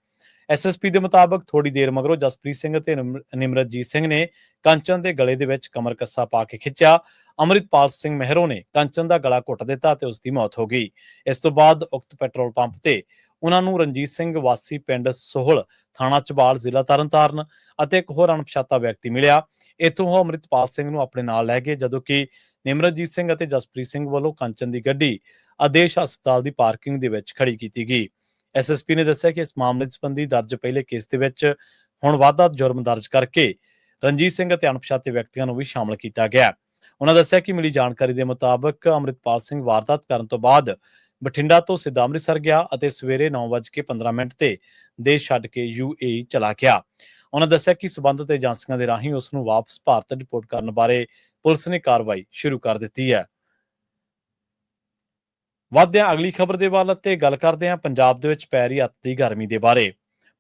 SSP ਦੇ ਮੁਤਾਬਕ ਥੋੜੀ ਦੇਰ ਮਗਰੋਂ ਜਸਪ੍ਰੀਤ ਸਿੰਘ ਅਤੇ ਨਿਮਰਤਜੀਤ ਸਿੰਘ ਨੇ ਕੰਚਨ ਦੇ ਗਲੇ ਦੇ ਵਿੱਚ ਕਮਰ ਕੱਸਾ ਪਾ ਕੇ ਖਿੱਚਿਆ। ਅੰਮ੍ਰਿਤਪਾਲ ਸਿੰਘ ਮਹਿਰੋਂ ਨੇ ਕੰਚਨ ਦਾ ਗਲਾ ਘੁੱਟ ਦਿੱਤਾ ਤੇ ਉਸ ਦੀ ਮੌਤ ਹੋ ਗਈ। ਇਸ ਤੋਂ ਬਾਅਦ ਉਕਤ ਪੈਟਰੋਲ ਪੰਪ ਤੇ ਉਹਨਾਂ ਨੂੰ ਰਣਜੀਤ ਸਿੰਘ ਵਾਸੀ ਪਿੰਡ ਸੋਹਲ, ਥਾਣਾ ਝਬਾਲ, ਜ਼ਿਲ੍ਹਾ ਤਰਨਤਾਰਨ ਅਤੇ ਇੱਕ ਹੋਰ ਅਣਪਛਾਤਾ ਵਿਅਕਤੀ ਮਿਲਿਆ। ਇੱਥੋਂ ਉਹ ਅੰਮ੍ਰਿਤਪਾਲ ਸਿੰਘ ਨੂੰ ਆਪਣੇ ਨਾਲ ਲੈ ਗਏ, ਜਦੋਂ ਕਿ ਨਿਮਰਤਜੀਤ ਸਿੰਘ ਅਤੇ ਜਸਪ੍ਰੀਤ ਸਿੰਘ ਵੱਲੋਂ ਕੰਚਨ ਦੀ ਗੱਡੀ ਆਦੇਸ਼ ਹਸਪਤਾਲ ਦੀ ਪਾਰਕਿੰਗ ਦੇ ਵਿੱਚ ਖੜੀ ਕੀਤੀ ਗਈ। SSP ਨੇ ਦੱਸਿਆ ਕਿ ਇਸ ਮਾਮਲੇ ਸੰਬੰਧੀ ਦਰਜ ਪਹਿਲੇ ਕੇਸ ਦੇ ਵਿੱਚ ਹੁਣ ਵਾਧਾ ਜੁਰਮ ਦਰਜ ਕਰਕੇ ਰਣਜੀਤ ਸਿੰਘ ਅਤੇ ਅਣਪਛਾਤੇ ਵਿਅਕਤੀਆਂ ਨੂੰ ਵੀ ਸ਼ਾਮਲ ਕੀਤਾ ਗਿਆ। ਉਹਨਾਂ ਦੱਸਿਆ ਕਿ ਮਿਲੀ ਜਾਣਕਾਰੀ ਦੇ ਮੁਤਾਬਕ ਅੰਮ੍ਰਿਤਪਾਲ ਸਿੰਘ ਵਾਰਦਾਤ ਕਰਨ ਤੋਂ ਬਾਅਦ ਬਠਿੰਡਾ ਤੋਂ ਸਿੱਧਾ ਅੰਮ੍ਰਿਤਸਰ ਗਿਆ ਅਤੇ ਸਵੇਰੇ 9:15 ਤੇ ਦੇਸ਼ ਛੱਡ ਕੇ UAE ਚਲਾ ਗਿਆ। ਉਹਨਾਂ ਦੱਸਿਆ ਕਿ ਸਬੰਧਤ ਏਜੰਸੀਆਂ ਦੇ ਰਾਹੀਂ ਉਸ ਨੂੰ ਵਾਪਸ ਭਾਰਤ ਰਿਪੋਰਟ ਕਰਨ ਬਾਰੇ ਪੁਲਿਸ ਨੇ ਕਾਰਵਾਈ ਸ਼ੁਰੂ ਕਰ ਦਿੱਤੀ ਹੈ। ਵਧਦੇ ਹਾਂ ਅਗਲੀ ਖਬਰ ਦੇ ਵੱਲ ਤੇ ਗੱਲ ਕਰਦੇ ਹਾਂ ਪੰਜਾਬ ਦੇ ਵਿੱਚ ਪੈ ਰਹੀ ਅੱਤ ਦੀ ਗਰਮੀ ਦੇ ਬਾਰੇ।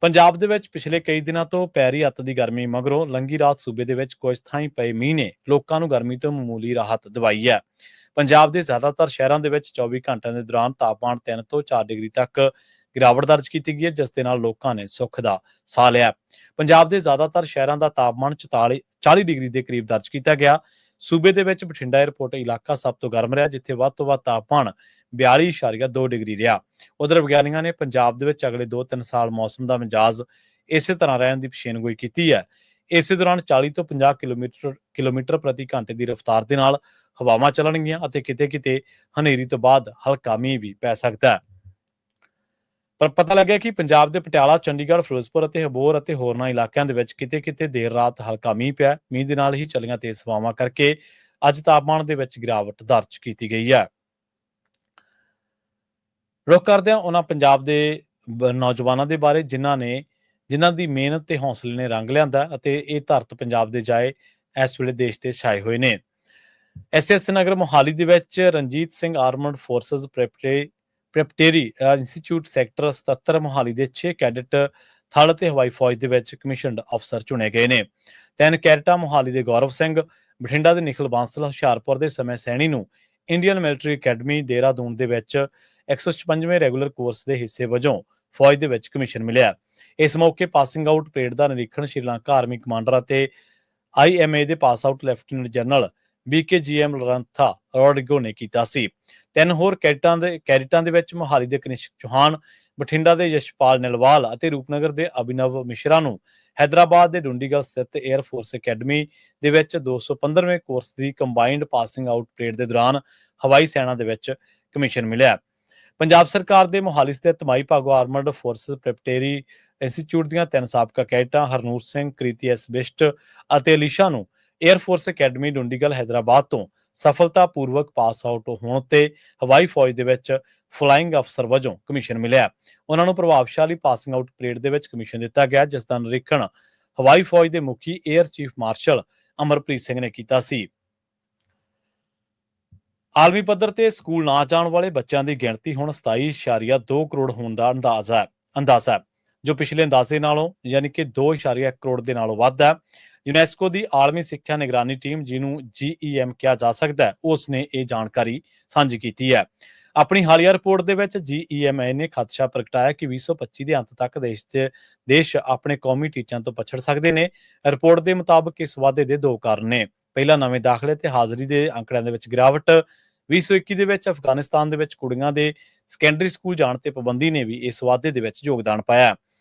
ਪੰਜਾਬ ਦੇ ਵਿੱਚ ਪਿਛਲੇ ਕਈ ਦਿਨਾਂ ਤੋਂ ਪੈ ਰਹੀ ਅੱਤ ਦੀ ਗਰਮੀ ਮਗਰੋਂ ਲੰਘੀ ਰਾਤ ਸੂਬੇ ਦੇ ਵਿੱਚ ਕੁਝ ਥਾਈਂ ਪਏ ਮੀਂਹ ਨੇ ਲੋਕਾਂ ਨੂੰ ਗਰਮੀ ਤੋਂ ਮਾਮੂਲੀ ਰਾਹਤ ਦਿਵਾਈ ਹੈ। ਪੰਜਾਬ ਦੇ ਜ਼ਿਆਦਾਤਰ ਸ਼ਹਿਰਾਂ ਦੇ ਵਿੱਚ 24 ਘੰਟਿਆਂ ਦੇ ਦੌਰਾਨ ਤਾਪਮਾਨ 3 ਤੋਂ 4 ਡਿਗਰੀ ਤੱਕ ਗਿਰਾਵਟ ਦਰਜ ਕੀਤੀ ਗਈ ਹੈ, ਜਿਸ ਦੇ ਨਾਲ ਲੋਕਾਂ ਨੇ ਸੁੱਖ ਦਾ ਸਾਹ ਲਿਆ। ਪੰਜਾਬ ਦੇ ਜ਼ਿਆਦਾਤਰ ਸ਼ਹਿਰਾਂ ਦਾ ਤਾਪਮਾਨ 40 ਡਿਗਰੀ ਦੇ ਕਰੀਬ ਦਰਜ ਕੀਤਾ ਗਿਆ। ਸੂਬੇ ਦੇ ਵਿੱਚ ਬਠਿੰਡਾ ਏਅਰਪੋਰਟ ਇਲਾਕਾ ਸਭ ਤੋਂ ਗਰਮ ਰਿਹਾ, ਜਿੱਥੇ ਵੱਧ ਤੋਂ ਵੱਧ ਤਾਪਮਾਨ 42.2 ਡਿਗਰੀ ਰਿਹਾ। ਉਧਰ ਵਿਗਿਆਨੀਆਂ ਨੇ ਪੰਜਾਬ ਦੇ ਵਿੱਚ ਅਗਲੇ 2-3 ਸਾਲ ਮੌਸਮ ਦਾ ਮਿਜਾਜ਼ ਇਸੇ ਤਰ੍ਹਾਂ ਰਹਿਣ ਦੀ ਪੇਸ਼ੀਨਗੋਈ ਕੀਤੀ ਹੈ। ਇਸੇ ਦੌਰਾਨ 40 ਤੋਂ 50 ਕਿਲੋਮੀਟਰ ਪ੍ਰਤੀ ਘੰਟੇ ਦੀ ਰਫ਼ਤਾਰ ਦੇ ਨਾਲ ਹਵਾਵਾਂ ਚੱਲਣਗੀਆਂ ਅਤੇ ਕਿਤੇ-ਕਿਤੇ ਹਨੇਰੀ ਤੋਂ ਬਾਅਦ ਹਲਕਾ ਮੀਂਹ ਵੀ ਪੈ ਸਕਦਾ ਹੈ। ਪਰ ਪਤਾ ਲੱਗਿਆ ਕਿ ਪੰਜਾਬ ਦੇ ਪਟਿਆਲਾ, ਚੰਡੀਗੜ੍ਹ, ਫਿਰੋਜ਼ਪੁਰ ਅਤੇ ਅਬੋਹਰ ਅਤੇ ਹੋਰਨਾਂ ਇਲਾਕਿਆਂ ਦੇ ਵਿੱਚ ਕਿਤੇ-ਕਿਤੇ ਦੇਰ ਰਾਤ ਹਲਕਾ ਮੀਂਹ ਪਿਆ। ਮੀਂਹ ਦੇ ਨਾਲ ਹੀ ਚੱਲੀਆਂ ਤੇਜ਼ ਹਵਾਵਾਂ ਕਰਕੇ ਅੱਜ ਤਾਪਮਾਨ ਦੇ ਵਿੱਚ ਗਿਰਾਵਟ ਦਰਜ ਕੀਤੀ ਗਈ ਹੈ। ਰੁੱਖ ਕਰਦੇ ਹਾਂ ਉਹਨਾਂ ਪੰਜਾਬ ਦੇ ਨੌਜਵਾਨਾਂ ਦੇ ਬਾਰੇ ਜਿਨ੍ਹਾਂ ਦੀ ਮਿਹਨਤ ਤੇ ਹੌਸਲੇ ਨੇ ਰੰਗ ਲਿਆਂਦਾ ਅਤੇ ਇਹ ਧਰਤ ਪੰਜਾਬ ਦੇ ਜਾਏ ਇਸ ਵੇਲੇ ਦੇਸ਼ ਤੇ ਛਾਏ ਹੋਏ ਨੇ। SS ਨਗਰ ਮੋਹਾਲੀ ਦੇ ਵਿੱਚ Ranjit Singh armed forces preparatory institute sector 77 Mohali ਦੇ 6 ਕੈਡਟ ਥਲ ਅਤੇ ਹਵਾਈ ਫੌਜ ਦੇ ਵਿੱਚ ਕਮਿਸ਼ਨਡ ਅਫਸਰ ਚੁਣੇ ਗਏ ਨੇ। 3 ਕੈਡਟਾਂ ਮੋਹਾਲੀ ਦੇ ਗੌਰਵ ਸਿੰਘ, ਬਠਿੰਡਾ ਦੇ ਨਿਖਿਲ ਬਾਂਸਲ, ਹੁਸ਼ਿਆਰਪੁਰ ਦੇ ਸਮੇਂ ਸੈਣੀ ਨੂੰ ਇੰਡੀਅਨ ਮਿਲਟਰੀ ਅਕੈਡਮੀ ਦੇਹਰਾਦੂਨ ਦੇ ਵਿੱਚ 156ਵੇਂ ਰੈਗੂਲਰ ਕੋਰਸ ਦੇ ਹਿੱਸੇ ਵਜੋਂ ਫੌਜ ਦੇ ਵਿੱਚ ਕਮਿਸ਼ਨ ਮਿਲਿਆ। ਇਸ ਮੌਕੇ ਪਾਸਿੰਗ ਆਊਟ ਪਰੇਡ ਦਾ ਨਿਰੀਖਣ ਸ਼੍ਰੀਲੰਕਾ ਆਰਮੀ ਕਮਾਂਡਰ ਅਤੇ IMA ਦੇ pass out lieutenant general BKGM ਲਰੰਥਾ ਰੋਡਰਿਗੋ ਨੇ ਕੀਤਾ ਸੀ। 3 ਹੋਰ ਕੈਡਿਟਾਂ ਦੇ ਵਿੱਚ ਮੋਹਾਲੀ ਦੇ ਕਨਿਸ਼ਕ ਚੌਹਾਨ, ਬਠਿੰਡਾ ਦੇ ਯਸ਼ਪਾਲ ਨਿਲਵਾਲ ਅਤੇ ਰੂਪਨਗਰ ਦੇ ਅਭਿਨਵ ਮਿਸ਼ਰਾ ਨੂੰ ਹੈਦਰਾਬਾਦ ਦੇ ਡੁੰਡੀਗਲ ਸਥਿਤ 에ਅਰ ਫੋਰਸ ਅਕੈਡਮੀ ਦੇ ਵਿੱਚ 215ਵੇਂ ਕੋਰਸ ਦੀ ਕੰਬਾਈਨਡ ਪਾਸਿੰਗ ਆਊਟ ਪਰੇਡ ਦੇ ਦੌਰਾਨ ਹਵਾਈ ਸੈਨਾ ਦੇ ਵਿੱਚ ਕਮਿਸ਼ਨ ਮਿਲਿਆ। ਪੰਜਾਬ ਸਰਕਾਰ ਦੇ ਮੋਹਾਲੀ ਸਥਿਤ Mai Bhago ਆਰਮਰਡ forces preparatory institute ਦੀਆਂ 3 ਸਾਬਕਾ ਕੈਡਿਟਾਂ ਹਰਨੂਰ ਸਿੰਘ, ਕ੍ਰੀਤੀ ਐਸ ਬਿਸ਼ਟ ਅਤੇ ਅਲੀਸ਼ਾ ਨੂੰ air force academy Dundigal Hyderabad ਤੋਂ ਸਫਲਤਾਪੂਰਵਕ ਪਾਸ ਆਊਟ ਹੋਣ ਤੇ ਹਵਾਈ ਫੌਜ ਦੇ ਵਿੱਚ ਫਲਾਈਂਗ ਅਫਸਰ ਵਜੋਂ ਕਮਿਸ਼ਨ ਮਿਲਿਆ। ਉਹਨਾਂ ਨੂੰ ਪ੍ਰਭਾਵਸ਼ਾਲੀ ਪਾਸਿੰਗ ਆਊਟ ਪਰੇਡ ਦੇ ਵਿੱਚ ਕਮਿਸ਼ਨ ਦਿੱਤਾ ਗਿਆ, ਜਿਸ ਦਾ ਨਿਰੀਖਣ ਹਵਾਈ ਫੌਜ ਦੇ ਮੁਖੀ air chief marshal Amarpreet Singh ਨੇ ਕੀਤਾ ਸੀ। ਆਲਮੀ ਪੱਧਰ ਤੇ ਸਕੂਲ ਨਾ ਜਾਣ ਵਾਲੇ ਬੱਚਿਆਂ ਦੀ ਗਿਣਤੀ ਹੁਣ 27.2 ਕਰੋੜ ਹੋਣ ਦਾ ਅੰਦਾਜ਼ਾ ਹੈ, ਜੋ ਪਿਛਲੇ ਅੰਦਾਜ਼ੇ ਨਾਲੋਂ ਯਾਨੀ ਕਿ 2.1 ਕਰੋੜ ਦੇ ਨਾਲੋਂ ਵੱਧ ਹੈ। ਯੂਨੈਸਕੋ ਦੀ ਆਲਮੀ ਸਿੱਖਿਆ ਨਿਗਰਾਨੀ ਟੀਮ, ਜਿਹਨੂੰ GEM ਕਿਹਾ ਜਾ ਸਕਦਾ ਹੈ, ਉਸ ਨੇ ਇਹ ਜਾਣਕਾਰੀ ਸਾਂਝੀ ਕੀਤੀ ਹੈ। ਆਪਣੀ ਹਾਲੀਆ ਰਿਪੋਰਟ ਦੇ ਵਿੱਚ GEMA ਨੇ ਖਦਸ਼ਾ ਪ੍ਰਗਟਾਇਆ ਕਿ 2025 ਦੇ ਅੰਤ ਤੱਕ ਦੇਸ਼ ਆਪਣੇ ਕੌਮੀ ਟੀਚਿਆਂ ਤੋਂ ਪਛੜ ਸਕਦੇ ਨੇ। ਰਿਪੋਰਟ ਦੇ ਮੁਤਾਬਕ ਇਸ ਵਾਧੇ ਦੇ 2 ਕਾਰਨ ਨੇ। ਪਹਿਲਾ, ਨਵੇਂ ਦਾਖਲੇ ਤੇ ਹਾਜ਼ਰੀ ਦੇ ਅੰਕੜਿਆਂ ਦੇ ਵਿੱਚ ਗਿਰਾਵਟ। 2021 ਦੇ ਵਿੱਚ ਅਫਗਾਨਿਸਤਾਨ ਦੇ ਵਿੱਚ ਕੁੜੀਆਂ ਦੇ ਸੈਕੰਡਰੀ ਸਕੂਲ ਜਾਣ ਤੇ ਪਾਬੰਦੀ ਨੇ ਵੀ ਇਸ ਵਾਧੇ ਦੇ ਵਿੱਚ ਯੋਗਦਾਨ ਪਾਇਆ।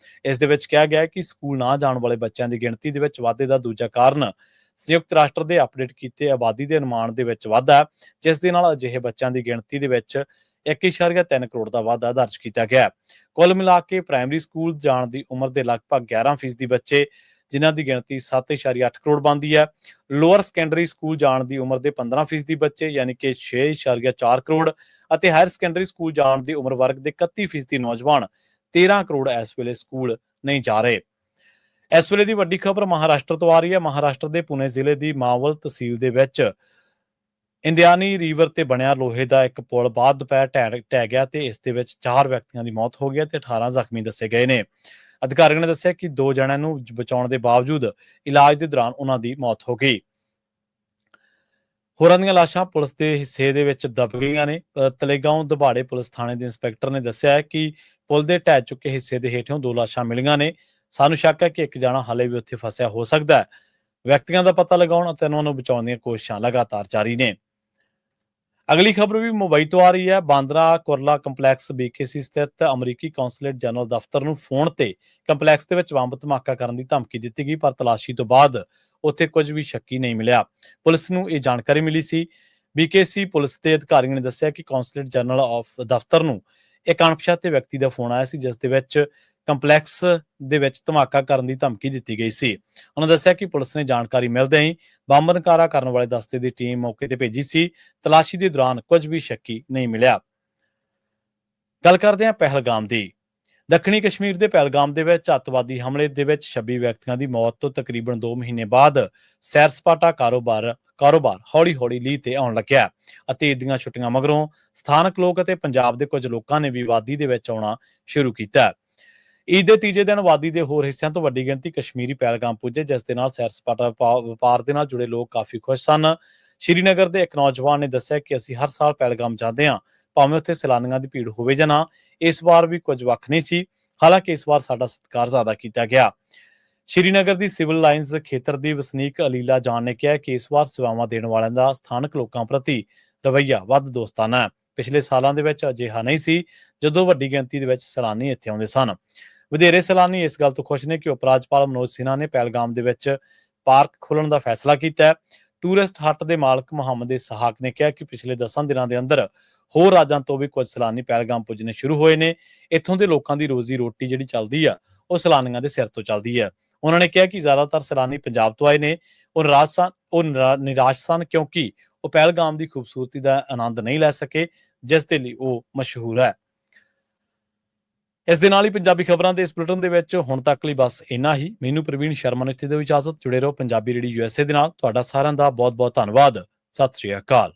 ਇਸ ਦੇ ਵਿੱਚ ਕਿਹਾ ਗਿਆ ਕਿ ਸਕੂਲ ਨਾ ਜਾਣ ਵਾਲੇ ਬੱਚਿਆਂ ਦੀ ਗਿਣਤੀ ਦੇ ਵਿੱਚ ਵਾਧੇ ਦਾ ਦੂਜਾ ਕਾਰਨ ਸੰਯੁਕਤ ਰਾਸ਼ਟਰ ਦੇ ਅਪਡੇਟ ਕੀਤੇ ਆਬਾਦੀ ਦੇ ਅਨੁਮਾਨ ਦੇ ਵਿੱਚ ਵਾਧਾ, ਜਿਸ ਦੇ ਨਾਲ ਅਜਿਹੇ ਬੱਚਿਆਂ ਦੀ ਗਿਣਤੀ ਦੇ ਵਿੱਚ 1.3 ਕਰੋੜ ਦਾ ਵਾਧਾ ਦਰਜ ਕੀਤਾ ਗਿਆ। ਕੁੱਲ ਮਿਲਾ ਕੇ ਪ੍ਰਾਇਮਰੀ ਸਕੂਲ ਜਾਣ ਦੀ ਉਮਰ ਦੇ ਲਗਭਗ 11% ਬੱਚੇ, ਜਿਨ੍ਹਾਂ ਦੀ ਗਿਣਤੀ 7.8 ਕਰੋੜ ਬਣਦੀ ਹੈ। ਲੋਅਰ ਸੈਕੰਡਰੀ ਸਕੂਲ ਜਾਣ ਦੀ ਉਮਰ ਦੇ 15% ਬੱਚੇ, ਯਾਨੀ ਕਿ 6.4 ਕਰੋੜ ਅਤੇ ਹਾਇਰ ਸੈਕੰਡਰੀ ਸਕੂਲ ਜਾਣ ਦੀ ਉਮਰ ਵਰਗ ਦੇ 31% ਨੌਜਵਾਨ 13 ਕਰੋੜ ਇਸ ਵੇਲੇ ਸਕੂਲ ਨਹੀਂ ਜਾ ਰਹੇ। ਇਸ ਵੇਲੇ ਦੀ ਵੱਡੀ ਖਬਰ ਮਹਾਰਾਸ਼ਟਰ ਤੋਂ ਆ ਰਹੀ ਹੈ। ਮਹਾਰਾਸ਼ਟਰ ਦੇ ਪੁਣੇ ਜ਼ਿਲ੍ਹੇ ਦੀ ਮਾਵਲ ਤਹਿਸੀਲ ਦੇ ਵਿੱਚ ਇੰਦਿਆਨੀ ਰੀਵਰ ਤੇ ਬਣਿਆ ਲੋਹੇ ਦਾ ਇੱਕ ਪੁਲ ਬਾਅਦ ਦੁਪਹਿਰ ਢਹਿ ਗਿਆ ਤੇ ਇਸ ਦੇ ਵਿੱਚ 4 ਵਿਅਕਤੀਆਂ ਦੀ ਮੌਤ ਹੋ ਗਈ ਤੇ 18 ਜ਼ਖਮੀ ਦੱਸੇ ਗਏ ਨੇ। ਅਧਿਕਾਰੀਆਂ ਨੇ ਦੱਸਿਆ ਕਿ 2 ਜਣਿਆਂ ਨੂੰ ਬਚਾਉਣ ਦੇ ਬਾਵਜੂਦ ਇਲਾਜ ਦੇ ਦੌਰਾਨ ਉਹਨਾਂ ਦੀ ਮੌਤ ਹੋ ਗਈ। ਹੋਰਾਂ ਦੀਆਂ ਲਾਸ਼ਾਂ ਪੁਲਿਸ ਦੇ ਹਿੱਸੇ ਦੇ ਵਿੱਚ ਦਬ ਗਈਆਂ ਨੇ। ਤਲੇਗਾਂਵ ਦਬਾੜੇ ਪੁਲਿਸ ਥਾਣੇ ਦੇ ਇੰਸਪੈਕਟਰ ਨੇ ਦੱਸਿਆ ਕਿ ਪੁਲ ਦੇ ਢਹਿ ਚੁੱਕੇ ਹਿੱਸੇ ਦੇ ਹੇਠੋਂ 2 ਲਾਸ਼ਾਂ ਮਿਲੀਆਂ ਨੇ। ਸਾਨੂੰ ਸ਼ੱਕ ਹੈ ਕਿ ਇੱਕ ਜਣਾ ਹਾਲੇ ਵੀ ਉੱਥੇ ਫਸਿਆ ਹੋ ਸਕਦਾ ਹੈ। ਵਿਅਕਤੀਆਂ ਦਾ ਪਤਾ ਲਗਾਉਣ ਅਤੇ ਉਹਨਾਂ ਨੂੰ ਬਚਾਉਣ ਦੀਆਂ ਕੋਸ਼ਿਸ਼ਾਂ ਲਗਾਤਾਰ ਜਾਰੀ ਨੇ। ਅਗਲੀ ਖਬਰ ਵੀ ਮੁੰਬਈ ਤੋਂ ਆ ਰਹੀ ਹੈ। ਬਾਂਦਰਾ ਕੁਰਲਾ ਕੰਪਲੈਕਸ BKC ਸਥਿਤ ਅਮਰੀਕੀ ਕੌਂਸਲੇਟ ਜਨਰਲ ਦਫ਼ਤਰ ਨੂੰ ਫੋਨ ਤੇ ਕੰਪਲੈਕਸ ਦੇ ਵਿੱਚ ਬੰਬ ਧਮਾਕਾ ਕਰਨ ਦੀ ਧਮਕੀ ਦਿੱਤੀ ਗਈ, ਪਰ ਤਲਾਸ਼ੀ ਤੋਂ ਬਾਅਦ ਉੱਥੇ ਕੁਝ ਵੀ ਸ਼ੱਕੀ ਨਹੀਂ ਮਿਲਿਆ। ਪੁਲਿਸ ਨੂੰ ਇਹ ਜਾਣਕਾਰੀ ਮਿਲੀ ਸੀ। BKC ਪੁਲਿਸ ਦੇ ਅਧਿਕਾਰੀਆਂ ਨੇ ਦੱਸਿਆ ਕਿ ਕੌਂਸਲੇਟ ਜਨਰਲ ਆਫ ਦਫ਼ਤਰ ਨੂੰ ਇੱਕ ਅਣਪਛਾਤੇ ਵਿਅਕਤੀ ਦਾ ਫੋਨ ਆਇਆ ਸੀ, ਜਿਸ ਦੇ ਵਿੱਚ ਕੰਪਲੈਕਸ ਦੇ ਵਿੱਚ ਧਮਾਕਾ ਕਰਨ ਦੀ ਧਮਕੀ ਦਿੱਤੀ ਗਈ ਸੀ। ਉਹਨਾਂ ਦੱਸਿਆ ਕਿ ਪੁਲਿਸ ਨੇ ਜਾਣਕਾਰੀ ਮਿਲਦੇ ਹੀ ਬੰਬ ਨਕਾਰਾ ਕਰਨ ਵਾਲੇ ਦਸਤੇ ਦੀ ਟੀਮ ਮੌਕੇ ਤੇ ਭੇਜੀ ਸੀ। ਤਲਾਸ਼ੀ ਦੇ ਦੌਰਾਨ ਕੁਝ ਵੀ ਸ਼ੱਕੀ ਨਹੀਂ ਮਿਲਿਆ। ਗੱਲ ਕਰਦੇ ਹਾਂ ਪਹਿਲਗਾਮ ਦੀ। ਦੱਖਣੀ ਕਸ਼ਮੀਰ ਦੇ ਪਹਿਲਗਾਮ ਦੇ ਵਿੱਚ ਅੱਤਵਾਦੀ ਹਮਲੇ ਦੇ ਵਿੱਚ 26 ਵਿਅਕਤੀਆਂ ਦੀ ਮੌਤ ਤੋਂ ਤਕਰੀਬਨ 2 ਮਹੀਨੇ ਬਾਅਦ ਸੈਰ ਸਪਾਟਾ ਕਾਰੋਬਾਰ ਹੌਲੀ-ਹੌਲੀ ਲੀਹ ਤੇ ਆਉਣ ਲੱਗਿਆ ਅਤੇ ਈਦ ਦੀਆਂ ਛੁੱਟੀਆਂ ਮਗਰੋਂ ਸਥਾਨਕ ਲੋਕ ਅਤੇ ਪੰਜਾਬ ਦੇ ਕੁਝ ਲੋਕਾਂ ਨੇ ਵੀ ਵਾਦੀ ਦੇ ਵਿੱਚ ਆਉਣਾ ਸ਼ੁਰੂ ਕੀਤਾ। ਈਦ ਦੇ ਤੀਜੇ ਦਿਨ ਵਾਦੀ ਦੇ ਹੋਰ ਹਿੱਸਿਆਂ ਤੋਂ ਵੱਡੀ ਗਿਣਤੀ ਕਸ਼ਮੀਰੀ ਪਹਿਲਗਾਮ ਪੁੱਜੇ, ਜਿਸ ਦੇ ਨਾਲ ਸੈਰ ਸਪਾਟਾ ਵਪਾਰ ਦੇ ਨਾਲ ਜੁੜੇ ਲੋਕ ਕਾਫੀ ਖੁਸ਼ ਸਨ। ਸ਼੍ਰੀਨਗਰ ਦੇ ਇੱਕ ਨੌਜਵਾਨ ਨੇ ਦੱਸਿਆ ਕਿ ਅਸੀਂ ਹਰ ਸਾਲ ਪਹਿਲਗਾਮ ਜਾਂਦੇ ਹਾਂ, ਭਾਵੇਂ ਉੱਥੇ ਸੈਲਾਨੀਆਂ ਦੀ ਭੀੜ ਹੋਵੇ ਜਾਂ ਨਾ। ਇਸ ਵਾਰ ਵੀ ਕੁਝ ਵੱਖ ਨਹੀਂ ਸੀ, ਹਾਲਾਂਕਿ ਇਸ ਵਾਰ ਸਾਡਾ ਸਤਿਕਾਰ ਜ਼ਿਆਦਾ ਕੀਤਾ ਗਿਆ। ਸ਼੍ਰੀਨਗਰ ਦੀ ਸਿਵਲ ਲਾਈਨਜ਼ ਖੇਤਰ ਦੀ ਵਸਨੀਕ ਅਲੀਲਾ ਜਾਨ ਨੇ ਕਿਹਾ ਕਿ ਇਸ ਵਾਰ ਸੇਵਾਵਾਂ ਦੇਣ ਵਾਲਿਆਂ ਦਾ ਸਥਾਨਕ ਲੋਕਾਂ ਪ੍ਰਤੀ ਰਵੱਈਆ ਵੱਧ ਦੋਸਤਾਨਾ ਹੈ। ਪਿਛਲੇ ਸਾਲਾਂ ਦੇ ਵਿੱਚ ਅਜਿਹਾ ਨਹੀਂ ਸੀ, ਜਦੋਂ ਵੱਡੀ ਗਿਣਤੀ ਦੇ ਵਿੱਚ ਸੈਲਾਨੀ ਇੱਥੇ ਆਉਂਦੇ ਸਨ। ਵਧੇਰੇ ਸੈਲਾਨੀ ਇਸ ਗੱਲ ਤੋਂ ਖੁਸ਼ ਨੇ ਕਿ ਉਪ ਰਾਜਪਾਲ ਮਨੋਜ ਸਿਨਹਾ ਨੇ ਪਹਿਲਗਾਮ ਦੇ ਵਿੱਚ ਪਾਰਕ ਖੋਲ੍ਹਣ ਦਾ ਫੈਸਲਾ ਕੀਤਾ ਹੈ। ਟੂਰਿਸਟ ਹੱਟ ਦੇ ਮਾਲਕ ਮੁਹੰਮਦ ਇਸਹਾਕ ਨੇ ਕਿਹਾ ਕਿ ਪਿਛਲੇ 10 ਦਿਨਾਂ ਦੇ ਅੰਦਰ ਹੋਰ ਰਾਜਾਂ ਤੋਂ ਵੀ ਕੁਝ ਸੈਲਾਨੀ ਪਹਿਲਗਾਮ ਪੁੱਜਣੇ ਸ਼ੁਰੂ ਹੋਏ ਨੇ। ਇੱਥੋਂ ਦੇ ਲੋਕਾਂ ਦੀ ਰੋਜ਼ੀ ਰੋਟੀ ਜਿਹੜੀ ਚੱਲਦੀ ਆ, ਉਹ ਸੈਲਾਨੀਆਂ ਦੇ ਸਿਰ ਤੋਂ ਚੱਲਦੀ ਹੈ। ਉਹਨਾਂ ਨੇ ਕਿਹਾ ਕਿ ਜ਼ਿਆਦਾਤਰ ਸੈਲਾਨੀ ਪੰਜਾਬ ਤੋਂ ਆਏ ਨੇ। ਉਹ ਨਿਰਾਸ਼ ਸਨ ਕਿਉਂਕਿ ਉਹ ਪਹਿਲਗਾਮ ਦੀ ਖੂਬਸੂਰਤੀ ਦਾ ਆਨੰਦ ਨਹੀਂ ਲੈ ਸਕੇ, ਜਿਸ ਦੇ ਲਈ ਉਹ ਮਸ਼ਹੂਰ ਹੈ। ਇਸ ਦੇ ਨਾਲ ਹੀ ਪੰਜਾਬੀ ਖਬਰਾਂ ਦੇ ਇਸ ਬੁਲੇਟਿਨ ਦੇ ਵਿੱਚ ਹੁਣ ਤੱਕ ਲਈ ਬਸ ਇੰਨਾ ਹੀ। ਮੈਨੂੰ ਪ੍ਰਵੀਨ ਸ਼ਰਮਾ ਨੂੰ ਇੱਥੇ ਦਿਓ ਇਜਾਜ਼ਤ। ਜੁੜੇ ਰਹੋ ਪੰਜਾਬੀ ਰੇਡੀਓ USA ਦੇ ਨਾਲ। ਤੁਹਾਡਾ ਸਾਰਿਆਂ ਦਾ ਬਹੁਤ ਬਹੁਤ ਧੰਨਵਾਦ। ਸਤਿ ਸ੍ਰੀ ਅਕਾਲ।